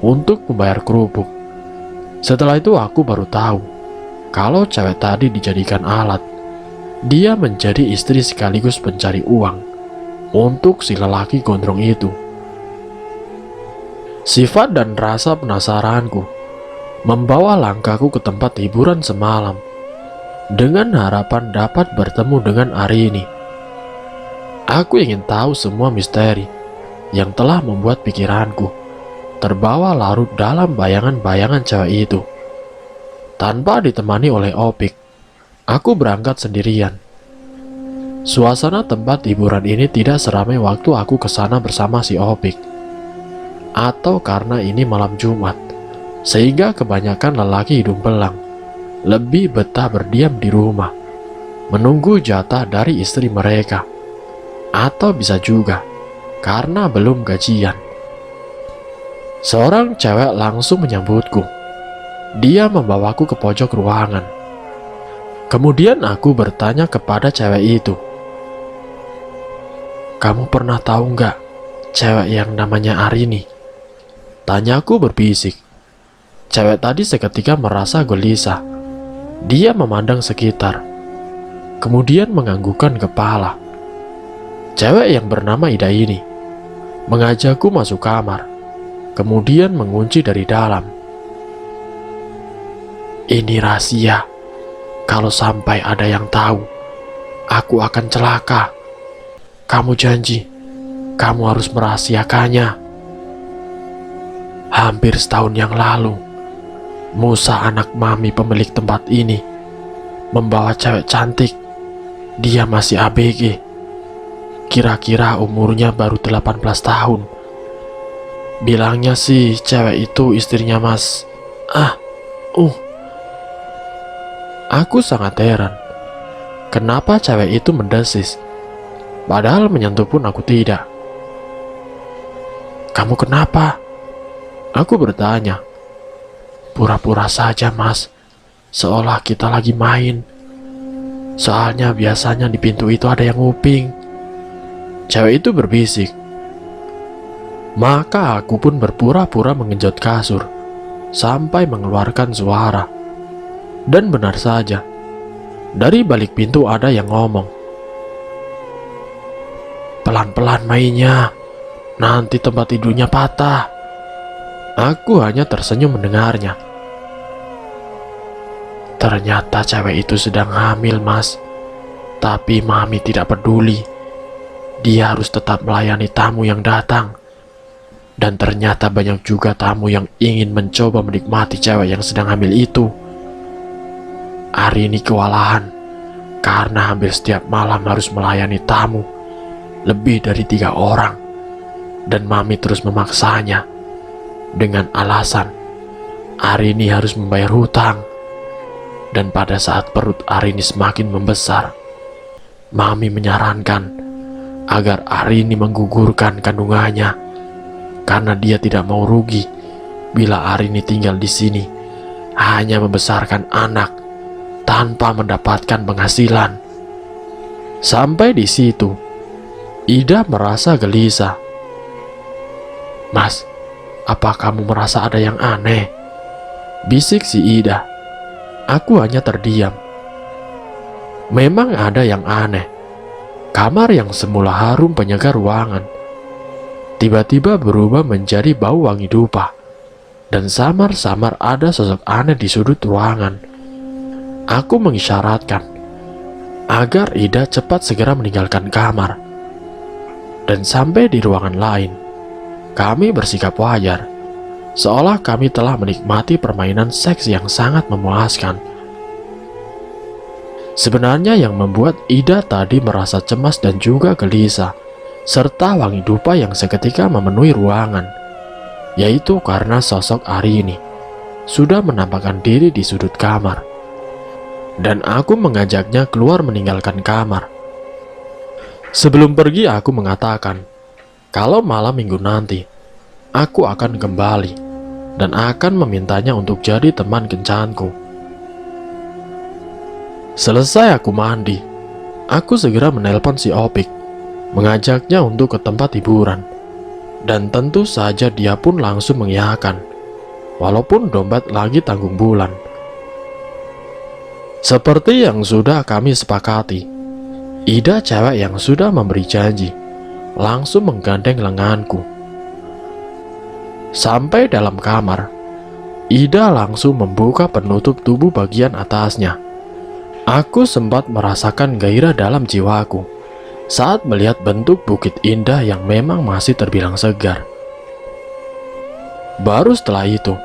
Speaker 1: untuk membayar kerupuk. Setelah itu aku baru tahu kalau cewek tadi dijadikan alat. Dia menjadi istri sekaligus pencari uang untuk si lelaki gondrong itu. Sifat dan rasa penasaranku membawa langkahku ke tempat hiburan semalam dengan harapan dapat bertemu dengan Arini. Aku ingin tahu semua misteri yang telah membuat pikiranku terbawa larut dalam bayangan-bayangan cewek itu. Tanpa ditemani oleh Opik, aku berangkat sendirian. Suasana tempat hiburan ini tidak seramai waktu aku kesana bersama si Opik. Atau karena ini malam Jumat, sehingga kebanyakan lelaki hidung belang lebih betah berdiam di rumah, menunggu jatah dari istri mereka. Atau bisa juga karena belum gajian. Seorang cewek langsung menyambutku. Dia membawaku ke pojok ruangan. Kemudian aku bertanya kepada cewek itu, "Kamu pernah tahu nggak cewek yang namanya Arini?" Tanyaku berbisik. Cewek tadi seketika merasa gelisah. Dia memandang sekitar, kemudian menganggukkan kepala. Cewek yang bernama Ida ini mengajakku masuk kamar, kemudian mengunci dari dalam. "Ini rahasia. Kalau sampai ada yang tahu, aku akan celaka. Kamu janji, kamu harus merahasiakannya." Hampir setahun yang lalu, Musa, anak mami pemilik tempat ini, membawa cewek cantik. Dia masih ABG. Kira-kira umurnya baru 18 tahun. Bilangnya sih cewek itu istrinya Mas. Aku sangat heran. Kenapa cewek itu mendesis? Padahal menyentuh pun aku tidak. "Kamu kenapa?" Aku bertanya. "Pura-pura saja Mas, seolah kita lagi main. Soalnya biasanya di pintu itu ada yang nguping." Cewek itu berbisik. Maka aku pun berpura-pura mengenjot kasur sampai mengeluarkan suara. Dan benar saja, dari balik pintu ada yang ngomong, "Pelan-pelan mainnya, nanti tempat tidurnya patah." Aku hanya tersenyum mendengarnya. Ternyata cewek itu sedang hamil Mas. Tapi mami tidak peduli. Dia harus tetap melayani tamu yang datang. Dan ternyata banyak juga tamu yang ingin mencoba menikmati cewek yang sedang hamil itu. Arini kewalahan karena hampir setiap malam harus melayani tamu lebih dari 3 orang. Dan mami terus memaksanya dengan alasan Arini harus membayar hutang. Dan pada saat perut Arini semakin membesar, mami menyarankan agar Arini menggugurkan kandungannya karena dia tidak mau rugi bila Arini tinggal di sini hanya membesarkan anak tanpa mendapatkan penghasilan. Sampai di situ, Ida merasa gelisah. "Mas, apa kamu merasa ada yang aneh?" bisik si Ida. Aku hanya terdiam. Memang ada yang aneh. Kamar yang semula harum penyegar ruangan tiba-tiba berubah menjadi bau wangi dupa. Dan samar-samar ada sosok aneh di sudut ruangan. Aku mengisyaratkan agar Ida cepat segera meninggalkan kamar. Dan sampai di ruangan lain, kami bersikap wajar, seolah kami telah menikmati permainan seks yang sangat memuaskan. Sebenarnya yang membuat Ida tadi merasa cemas dan juga gelisah, serta wangi dupa yang seketika memenuhi ruangan, yaitu karena sosok Arini sudah menampakkan diri di sudut kamar. Dan aku mengajaknya keluar meninggalkan kamar. Sebelum pergi aku mengatakan, kalau malam minggu nanti, aku akan kembali dan akan memintanya untuk jadi teman kencanku. Selesai aku mandi, aku segera menelpon si Opik, mengajaknya untuk ke tempat hiburan. Dan tentu saja dia pun langsung mengiyakan, walaupun dompet lagi tanggung bulan. Seperti yang sudah kami sepakati, Ida, cewek yang sudah memberi janji, langsung menggandeng lenganku. Sampai dalam kamar, Ida langsung membuka penutup tubuh bagian atasnya. Aku sempat merasakan gairah dalam jiwaku saat melihat bentuk bukit indah yang memang masih terbilang segar. Baru setelah itu,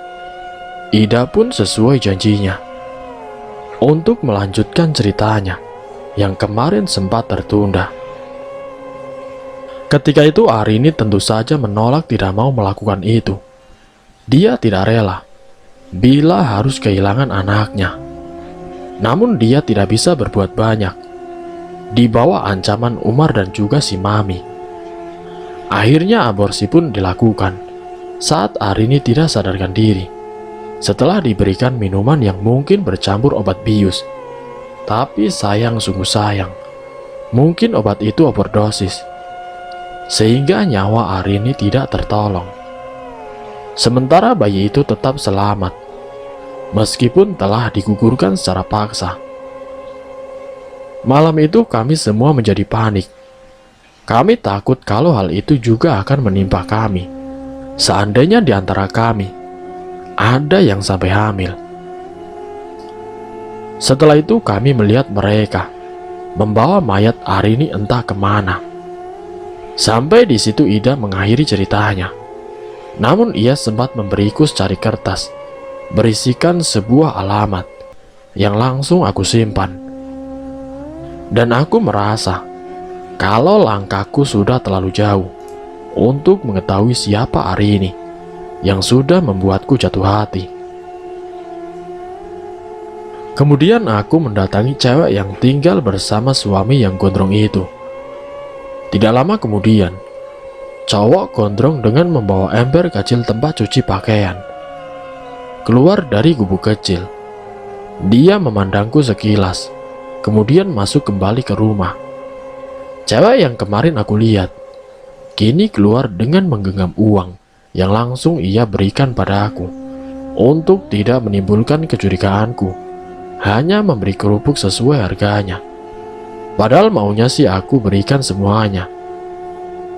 Speaker 1: Ida pun sesuai janjinya untuk melanjutkan ceritanya yang kemarin sempat tertunda. Ketika itu Arini tentu saja menolak, tidak mau melakukan itu. Dia tidak rela bila harus kehilangan anaknya. Namun dia tidak bisa berbuat banyak di bawah ancaman Umar dan juga si Mami. Akhirnya aborsi pun dilakukan saat Arini tidak sadarkan diri setelah diberikan minuman yang mungkin bercampur obat bius. Tapi sayang, sungguh sayang, mungkin obat itu overdosis sehingga nyawa Arini tidak tertolong. Sementara bayi itu tetap selamat meskipun telah digugurkan secara paksa. Malam itu kami semua menjadi panik. Kami takut kalau hal itu juga akan menimpa kami seandainya di antara kami ada yang sampai hamil. Setelah itu kami melihat mereka membawa mayat Arini entah kemana. Sampai di situ Ida mengakhiri ceritanya. Namun ia sempat memberiku secari kertas berisikan sebuah alamat yang langsung aku simpan. Dan aku merasa kalau langkahku sudah terlalu jauh untuk mengetahui siapa Arini yang sudah membuatku jatuh hati. Kemudian aku mendatangi cewek yang tinggal bersama suami yang gondrong itu. Tidak lama kemudian, cowok gondrong dengan membawa ember kecil tempat cuci pakaian keluar dari gubuk kecil. Dia memandangku sekilas, kemudian masuk kembali ke rumah. Cewek yang kemarin aku lihat kini keluar dengan menggenggam uang yang langsung ia berikan pada aku untuk tidak menimbulkan kecurigaanku, hanya memberi kerupuk sesuai harganya. Padahal maunya sih aku berikan semuanya.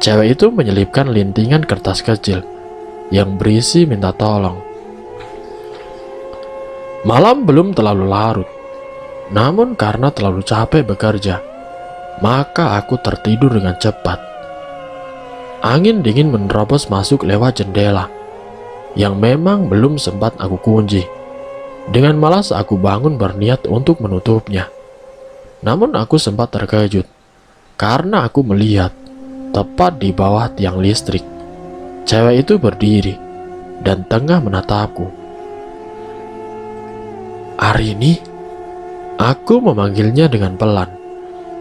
Speaker 1: Cewek itu menyelipkan lintingan kertas kecil yang berisi minta tolong. Malam belum terlalu larut, namun karena terlalu capek bekerja, maka aku tertidur dengan cepat. Angin dingin menerobos masuk lewat jendela yang memang belum sempat aku kunci. Dengan malas aku bangun berniat untuk menutupnya. Namun aku sempat terkejut karena aku melihat tepat di bawah tiang listrik, cewek itu berdiri dan tengah menatapku. Arini, aku memanggilnya dengan pelan,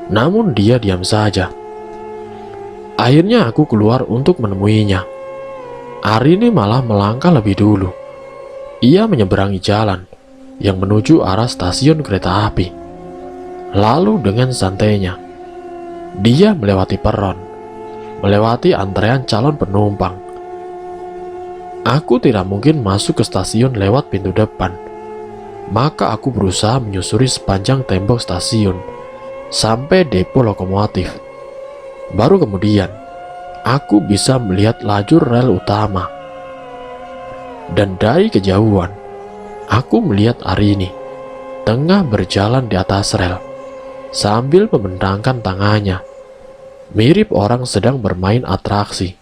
Speaker 1: namun dia diam saja. Akhirnya aku keluar untuk menemuinya. Arini malah melangkah lebih dulu. Ia menyeberangi jalan yang menuju arah stasiun kereta api. Lalu dengan santainya, dia melewati peron, melewati antrean calon penumpang. Aku tidak mungkin masuk ke stasiun lewat pintu depan, maka aku berusaha menyusuri sepanjang tembok stasiun sampai depo lokomotif. Baru kemudian aku bisa melihat lajur rel utama. Dan dari kejauhan aku melihat Arini tengah berjalan di atas rel sambil membentangkan tangannya, mirip orang sedang bermain atraksi,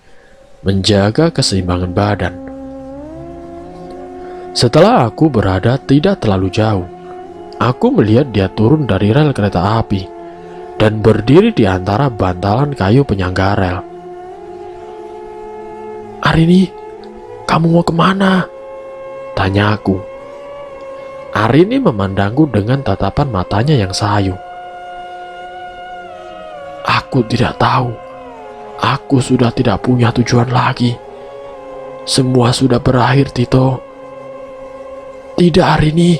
Speaker 1: menjaga keseimbangan badan. Setelah aku berada tidak terlalu jauh, aku melihat dia turun dari rel kereta api dan berdiri di antara bantalan kayu penyangga rel. Arini, kamu mau kemana? Tanya aku. Arini memandangku dengan tatapan matanya yang sayu. Aku tidak tahu. Aku sudah tidak punya tujuan lagi. Semua sudah berakhir, Tito. Tidak, Arini.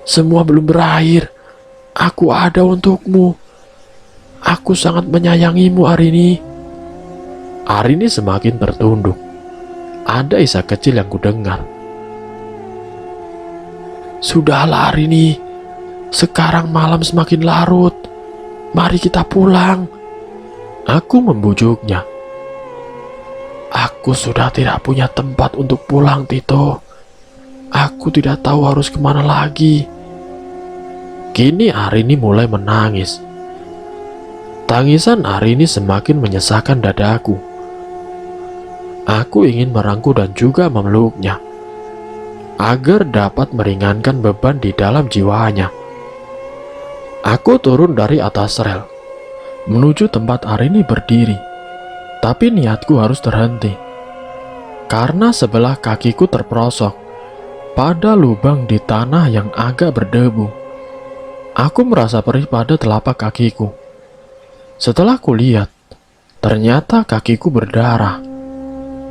Speaker 1: Semua belum berakhir. Aku ada untukmu. Aku sangat menyayangimu, Arini. Arini semakin tertunduk. Ada isak kecil yang kudengar. Sudahlah, Arini. Sekarang malam semakin larut. Mari kita pulang. Aku membujuknya. Aku sudah tidak punya tempat untuk pulang, Tito. Aku tidak tahu harus kemana lagi. Kini Arini mulai menangis. Tangisan Arini semakin menyesakkan dadaku. Aku ingin merangkul dan juga memeluknya, agar dapat meringankan beban di dalam jiwanya. Aku turun dari atas rel, menuju tempat Arini berdiri. Tapi niatku harus terhenti, karena sebelah kakiku terperosok pada lubang di tanah yang agak berdebu. Aku merasa perih pada telapak kakiku. Setelah kulihat, ternyata kakiku berdarah.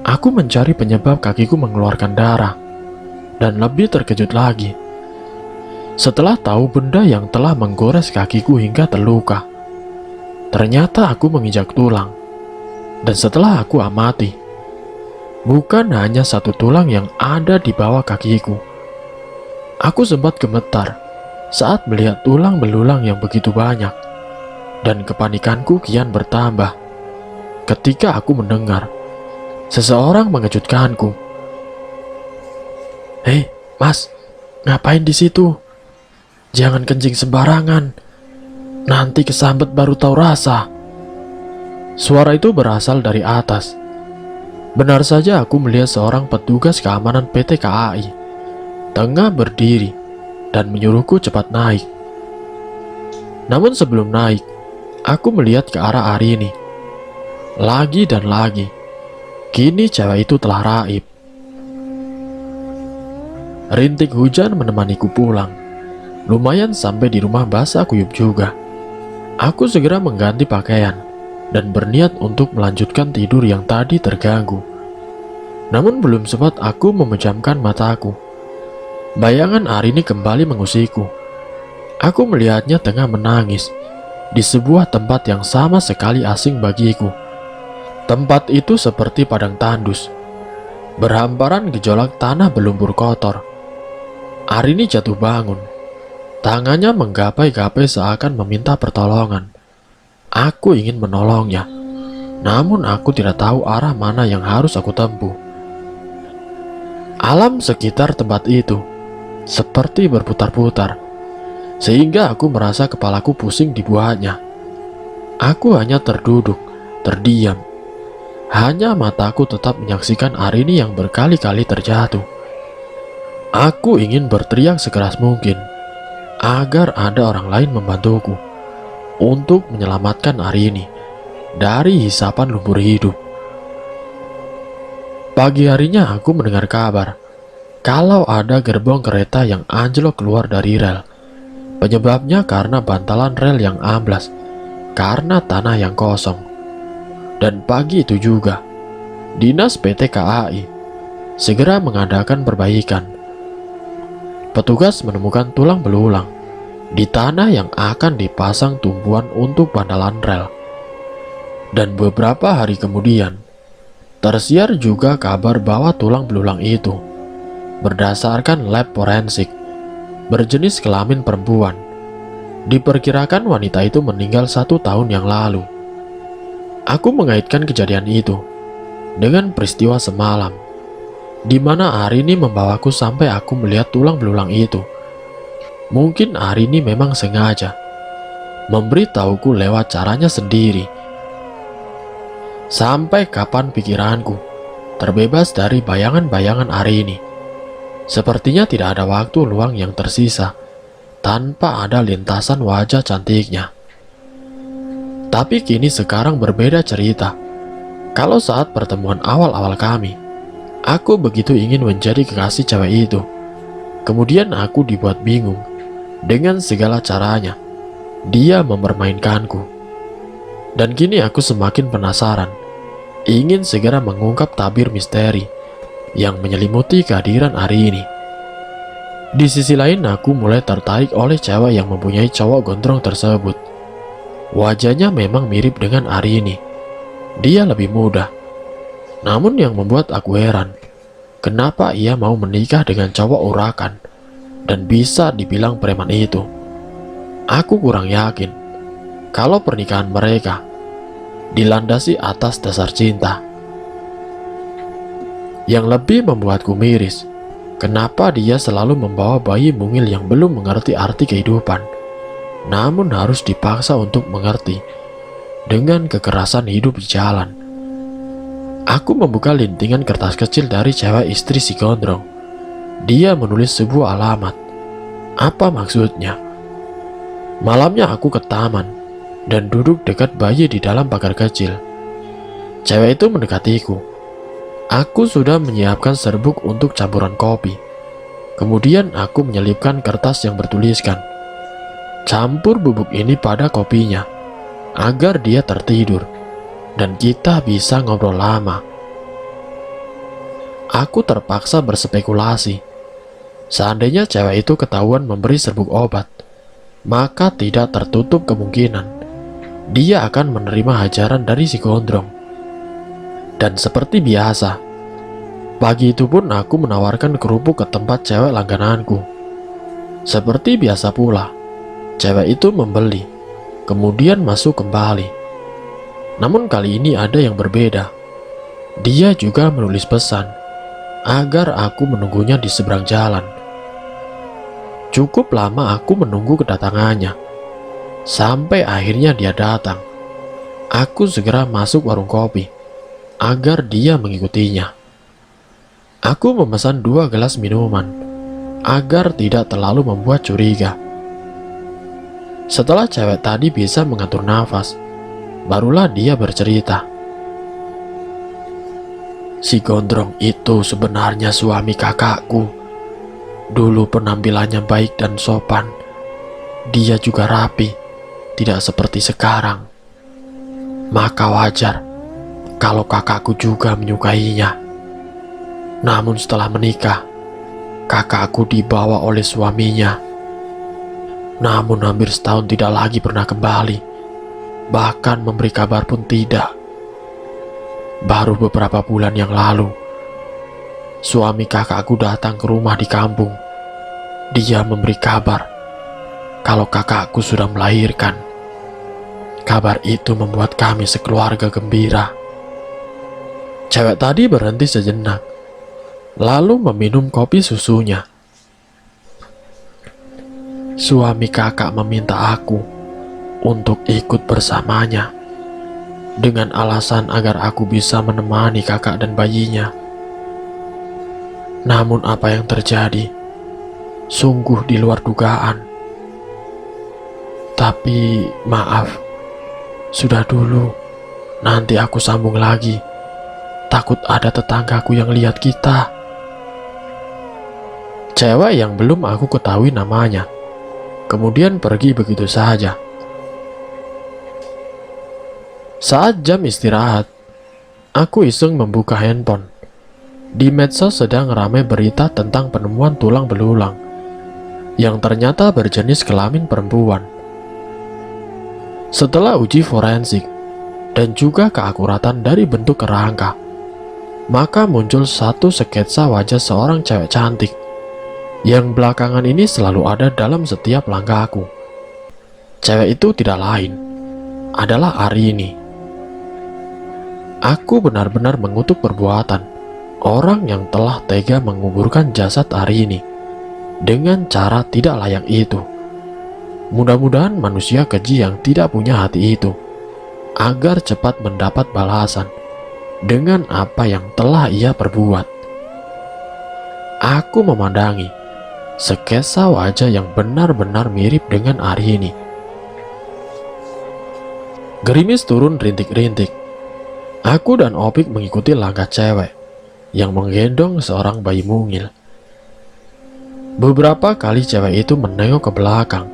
Speaker 1: Aku mencari penyebab kakiku mengeluarkan darah, dan lebih terkejut lagi setelah tahu benda yang telah menggores kakiku hingga terluka. Ternyata aku menginjak tulang, dan setelah aku amati, bukan hanya satu tulang yang ada di bawah kakiku. Aku sempat gemetar saat melihat tulang belulang yang begitu banyak, dan kepanikanku kian bertambah ketika aku mendengar seseorang mengejutkanku. "Hei, Mas, ngapain di situ? Jangan kencing sembarangan. Nanti kesambet baru tahu rasa." Suara itu berasal dari atas. Benar saja aku melihat seorang petugas keamanan PT KAI tengah berdiri dan menyuruhku cepat naik. Namun sebelum naik, aku melihat ke arah Arini. Lagi dan lagi, kini cewek itu telah raib. Rintik hujan menemaniku pulang. Lumayan sampai di rumah basah kuyup juga. Aku segera mengganti pakaian dan berniat untuk melanjutkan tidur yang tadi terganggu. Namun belum sempat aku memejamkan mataku, bayangan Arini kembali mengusikku. Aku melihatnya tengah menangis di sebuah tempat yang sama sekali asing bagiku. Tempat itu seperti padang tandus, berhamparan gejolak tanah berlumpur kotor. Arini jatuh bangun, tangannya menggapai-gapai seakan meminta pertolongan. Aku ingin menolongnya, namun aku tidak tahu arah mana yang harus aku tempuh. Alam sekitar tempat itu seperti berputar-putar, sehingga aku merasa kepalaku pusing dibuatnya. Aku hanya terduduk, terdiam. Hanya mataku tetap menyaksikan Arini yang berkali-kali terjatuh. Aku ingin berteriak sekeras mungkin agar ada orang lain membantuku untuk menyelamatkan Arini dari hisapan lumpur hidup. Pagi harinya aku mendengar kabar kalau ada gerbong kereta yang anjlok keluar dari rel. Penyebabnya karena bantalan rel yang amblas karena tanah yang kosong. Dan pagi itu juga, dinas PT KAI segera mengadakan perbaikan. Petugas menemukan tulang belulang di tanah yang akan dipasang tumpuan untuk bantalan rel. Dan beberapa hari kemudian, tersiar juga kabar bahwa tulang belulang itu, berdasarkan lab forensik, berjenis kelamin perempuan. Diperkirakan wanita itu meninggal 1 tahun yang lalu. Aku mengaitkan kejadian itu dengan peristiwa semalam, di mana Arini membawaku sampai aku melihat tulang belulang itu. Mungkin Arini memang sengaja memberitahuku lewat caranya sendiri. Sampai kapan pikiranku terbebas dari bayangan-bayangan Arini? Sepertinya tidak ada waktu luang yang tersisa tanpa ada lintasan wajah cantiknya. Tapi kini sekarang berbeda cerita. Kalau saat pertemuan awal-awal kami, aku begitu ingin menjadi kekasih cewek itu. Kemudian aku dibuat bingung dengan segala caranya. Dia mempermainkanku. Dan kini aku semakin penasaran, ingin segera mengungkap tabir misteri yang menyelimuti kehadiran Arini. Di sisi lain, aku mulai tertarik oleh cewek yang mempunyai cowok gondrong tersebut. Wajahnya memang mirip dengan Arini. Dia lebih muda. Namun yang membuat aku heran, kenapa ia mau menikah dengan cowok urakan dan bisa dibilang preman itu. Aku kurang yakin kalau pernikahan mereka dilandasi atas dasar cinta. Yang lebih membuatku miris, kenapa dia selalu membawa bayi mungil yang belum mengerti arti kehidupan, namun harus dipaksa untuk mengerti dengan kekerasan hidup di jalan. Aku membuka lintingan kertas kecil dari cewek istri si gondrong. Dia menulis sebuah alamat. Apa maksudnya? Malamnya aku ke taman dan duduk dekat bayi di dalam pagar kecil. Cewek itu mendekatiku. Aku sudah menyiapkan serbuk untuk campuran kopi. Kemudian aku menyelipkan kertas yang bertuliskan, "Campur bubuk ini pada kopinya agar dia tertidur dan kita bisa ngobrol lama." Aku terpaksa berspekulasi. Seandainya cewek itu ketahuan memberi serbuk obat, maka tidak tertutup kemungkinan dia akan menerima hajaran dari si gondrong. Dan seperti biasa, pagi itu pun aku menawarkan kerupuk ke tempat cewek langgananku. Seperti biasa pula, cewek itu membeli, kemudian masuk kembali. Namun kali ini ada yang berbeda. Dia juga menulis pesan agar aku menunggunya di seberang jalan. Cukup lama aku menunggu kedatangannya, sampai akhirnya dia datang. Aku segera masuk warung kopi agar dia mengikutinya. Aku memesan 2 gelas minuman agar tidak terlalu membuat curiga. Setelah cewek tadi bisa mengatur nafas, barulah dia bercerita. Si gondrong itu sebenarnya suami kakakku. Dulu penampilannya baik dan sopan. Dia juga rapi, tidak seperti sekarang. Maka wajar kalau kakakku juga menyukainya. Namun setelah menikah, kakakku dibawa oleh suaminya. Namun hampir setahun tidak lagi pernah kembali. Bahkan memberi kabar pun tidak. Baru beberapa bulan yang lalu, suami kakakku datang ke rumah di kampung. Dia memberi kabar kalau kakakku sudah melahirkan. Kabar itu membuat kami sekeluarga gembira. Cewek tadi berhenti sejenak, lalu meminum kopi susunya. Suami kakak meminta aku untuk ikut bersamanya dengan alasan agar aku bisa menemani kakak dan bayinya. Namun apa yang terjadi sungguh di luar dugaan. Tapi maaf, sudah dulu, nanti aku sambung lagi. Takut ada tetanggaku yang lihat kita. Cewek yang belum aku ketahui namanya kemudian pergi begitu saja. Saat jam istirahat, aku iseng membuka handphone. Di medsos sedang ramai berita tentang penemuan tulang belulang yang ternyata berjenis kelamin perempuan. Setelah uji forensik dan juga keakuratan dari bentuk kerangka, maka muncul satu sketsa wajah seorang cewek cantik yang belakangan ini selalu ada dalam setiap langkahku. Cewek itu tidak lain adalah Arini. Aku benar-benar mengutuk perbuatan orang yang telah tega menguburkan jasad Arini dengan cara tidak layak itu. Mudah-mudahan manusia keji yang tidak punya hati itu agar cepat mendapat balasan dengan apa yang telah ia perbuat. Aku memandangi sketsa wajah yang benar-benar mirip dengan Arini. Gerimis turun rintik-rintik. Aku dan Opik mengikuti langkah cewek yang menggendong seorang bayi mungil. Beberapa kali cewek itu menengok ke belakang,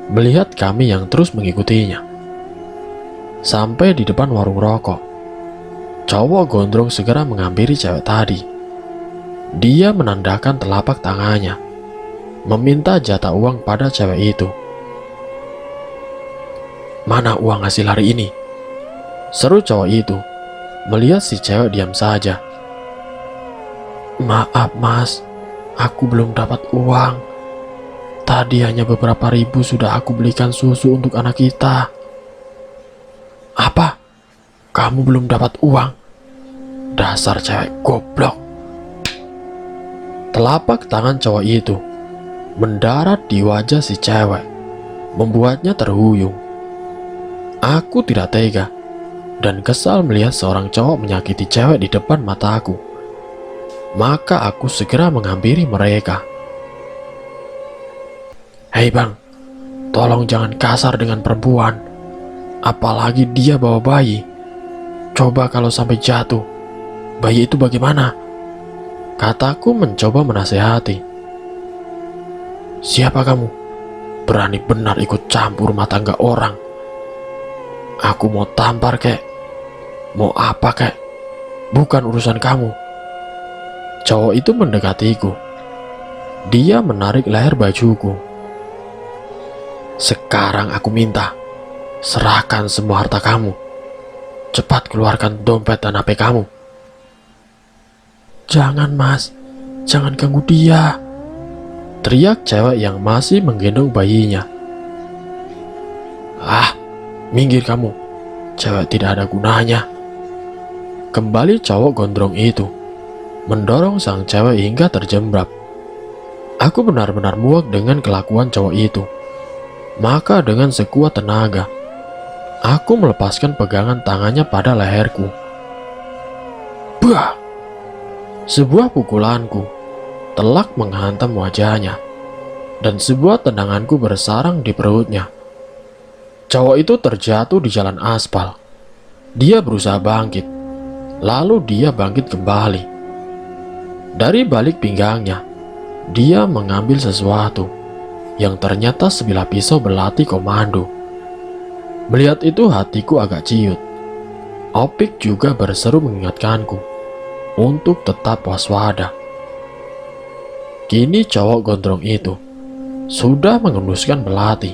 Speaker 1: melihat kami yang terus mengikutinya. Sampai di depan warung rokok, cowok gondrong segera menghampiri cewek tadi. Dia menandakan telapak tangannya, meminta jatah uang pada cewek itu. "Mana uang hasil hari ini?" seru cowok itu, melihat si cewek diam saja. "Maaf mas, aku belum dapat uang. Tadi hanya beberapa ribu sudah aku belikan susu untuk anak kita." "Apa? Kamu belum dapat uang? Dasar cewek goblok." Telapak tangan cowok itu mendarat di wajah si cewek, membuatnya terhuyung. Aku tidak tega. dan kesal melihat seorang cowok menyakiti cewek di depan mataku. Maka aku segera menghampiri mereka. "Hei bang, tolong jangan kasar dengan perempuan. Apalagi dia bawa bayi. Coba kalau sampai jatuh, bayi itu bagaimana?" Kataku mencoba menasehati. "Siapa kamu? Berani benar ikut campur rumah tangga orang. Aku mau tampar kek, mau apa kek, bukan urusan kamu." Cowok itu mendekatiku. Dia menarik leher bajuku. "Sekarang aku minta, serahkan semua harta kamu. Cepat keluarkan dompet dan HP kamu." "Jangan mas, jangan ganggu dia," teriak cewek yang masih menggendong bayinya. "Ah, minggir kamu, cewek tidak ada gunanya." Kembali cowok gondrong itu mendorong sang cewek hingga terjembab. Aku benar-benar muak dengan kelakuan cowok itu. Maka dengan sekuat tenaga, aku melepaskan pegangan tangannya pada leherku. Bah! Sebuah pukulanku telak menghantam wajahnya, dan sebuah tendanganku bersarang di perutnya. Cowok itu terjatuh di jalan aspal. Dia berusaha bangkit, lalu dia bangkit kembali. Dari balik pinggangnya, dia mengambil sesuatu yang ternyata sebilah pisau belati komando. Melihat itu hatiku agak ciut. Opik juga berseru mengingatkanku untuk tetap waspada. Kini cowok gondrong itu sudah mengenduskan belati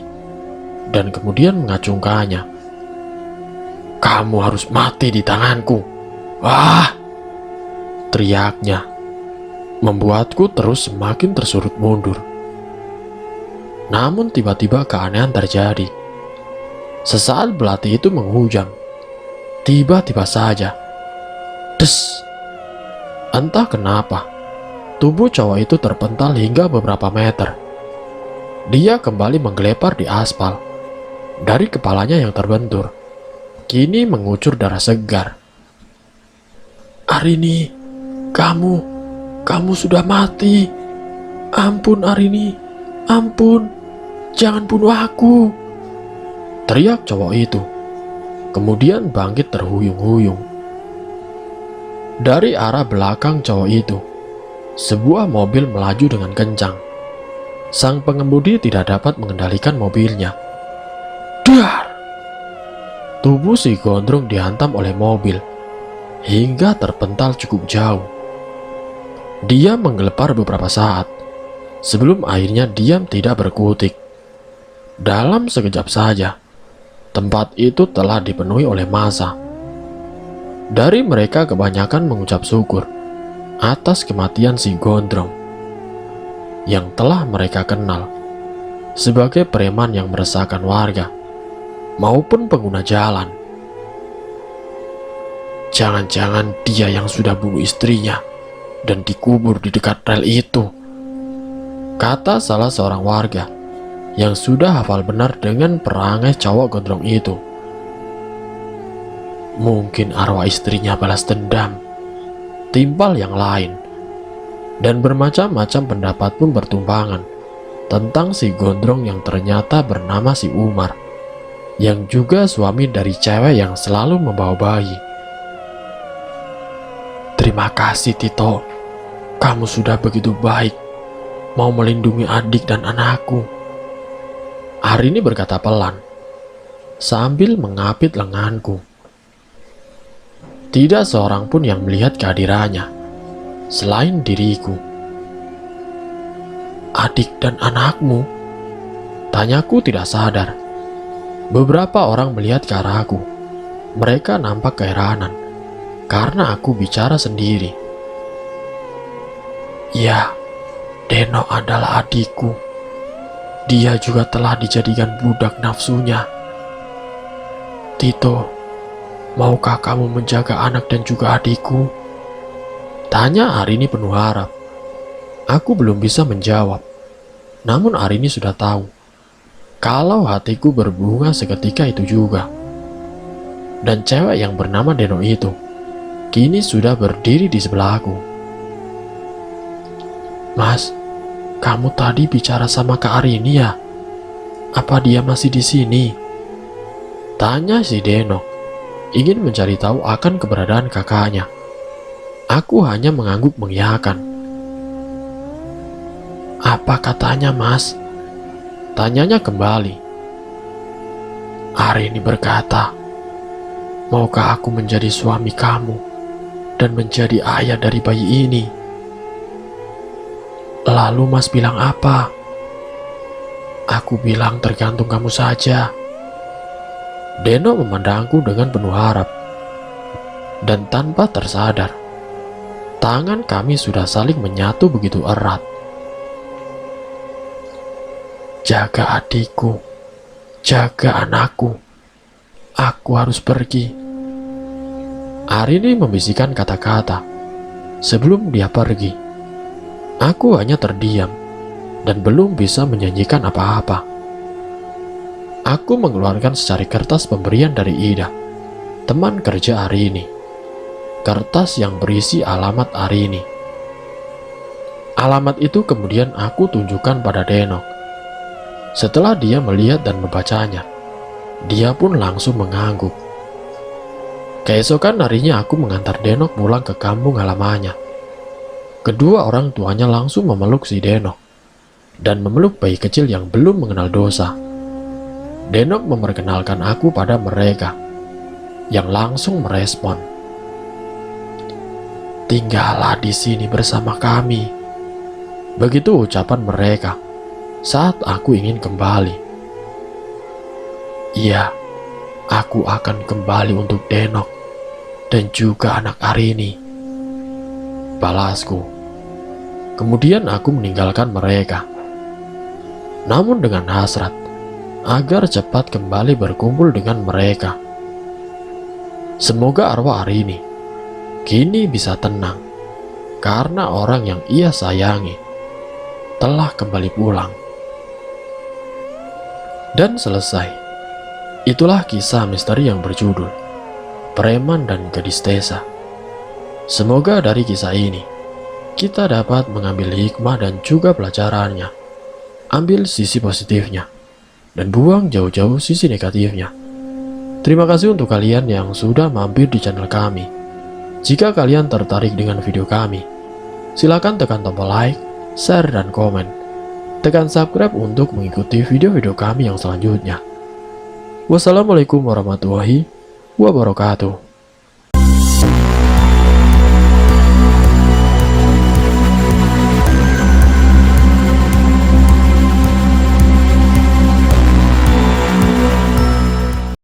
Speaker 1: dan kemudian mengacungkannya. "Kamu harus mati di tanganku." "Wah!" teriaknya, membuatku terus semakin tersurut mundur. Namun tiba-tiba keanehan terjadi. Sesaat belati itu menghujam. Tiba-tiba saja, des! Entah kenapa, tubuh cowok itu terpental hingga beberapa meter. Dia kembali menggelepar di aspal. Dari kepalanya yang terbentur, kini mengucur darah segar. "Arini, kamu sudah mati. Ampun Arini, ampun, jangan bunuh aku," teriak cowok itu. Kemudian bangkit terhuyung-huyung. Dari arah belakang cowok itu, sebuah mobil melaju dengan kencang. Sang pengemudi tidak dapat mengendalikan mobilnya. Dar! Tubuh si gondrong dihantam oleh mobil hingga terpental cukup jauh. Dia menggelepar beberapa saat sebelum akhirnya diam tidak berkutik. Dalam sekejap saja, tempat itu telah dipenuhi oleh massa. Dari mereka kebanyakan mengucap syukur atas kematian si gondrong yang telah mereka kenal sebagai preman yang meresahkan warga maupun pengguna jalan. "Jangan-jangan dia yang sudah bunuh istrinya dan dikubur di dekat rel itu," kata salah seorang warga yang sudah hafal benar dengan perangai cowok gondrong itu. "Mungkin arwah istrinya balas dendam," timpal yang lain. Dan bermacam-macam pendapat pun bertumpangan tentang si gondrong yang ternyata bernama si Umar, yang juga suami dari cewek yang selalu membawa bayi. "Terima kasih Tito, kamu sudah begitu baik, mau melindungi adik dan anakku," Arini berkata pelan sambil mengapit lenganku. Tidak seorang pun yang melihat kehadirannya selain diriku. "Adik dan anakmu?" tanyaku tidak sadar. Beberapa orang melihat ke arahku. Mereka nampak keheranan karena aku bicara sendiri. "Ya, Deno adalah adikku. Dia juga telah dijadikan budak nafsunya. Tito, maukah kamu menjaga anak dan juga adikku?" tanya Arini penuh harap. Aku belum bisa menjawab. Namun Arini sudah tahu kalau hatiku berbunga seketika itu juga. Dan cewek yang bernama Deno itu kini sudah berdiri di sebelahku. "Mas, kamu tadi bicara sama Kak Arini ya? Apa dia masih di sini?" tanya si Deno, ingin mencari tahu akan keberadaan kakaknya. Aku hanya mengangguk mengiyakan. "Apa katanya, Mas?" tanyanya kembali. "Arini berkata, maukah aku menjadi suami kamu dan menjadi ayah dari bayi ini?" "Lalu Mas bilang apa?" "Aku bilang tergantung kamu saja." Deno memandangku dengan penuh harap. Dan tanpa tersadar, tangan kami sudah saling menyatu begitu erat. "Jaga adikku, jaga anakku. Aku harus pergi." Arini membisikkan kata-kata sebelum dia pergi. Aku hanya terdiam dan belum bisa menjanjikan apa-apa. Aku mengeluarkan secari kertas pemberian dari Ida, teman kerja Arini. Kertas yang berisi alamat Arini. Alamat itu kemudian aku tunjukkan pada Denok. Setelah dia melihat dan membacanya, dia pun langsung mengangguk. Keesokan harinya aku mengantar Denok pulang ke kampung halamannya. Kedua orang tuanya langsung memeluk si Denok dan memeluk bayi kecil yang belum mengenal dosa. Denok memperkenalkan aku pada mereka, yang langsung merespon, "Tinggallah di sini bersama kami." Begitu ucapan mereka saat aku ingin kembali. "Iya, aku akan kembali untuk Denok dan juga anak Arini," balasku. Kemudian aku meninggalkan mereka, namun dengan hasrat agar cepat kembali berkumpul dengan mereka. Semoga arwah Arini kini bisa tenang karena orang yang ia sayangi telah kembali pulang. Dan selesai. Itulah kisah misteri yang berjudul Preman dan Gadis Desa. Semoga dari kisah ini kita dapat mengambil hikmah dan juga pelajarannya. Ambil sisi positifnya dan buang jauh-jauh sisi negatifnya. Terima kasih untuk kalian yang sudah mampir di channel kami. Jika kalian tertarik dengan video kami, silakan tekan tombol like, share, dan komen. Tekan subscribe untuk mengikuti video-video kami yang selanjutnya. Wassalamualaikum warahmatullahi wabarakatuh.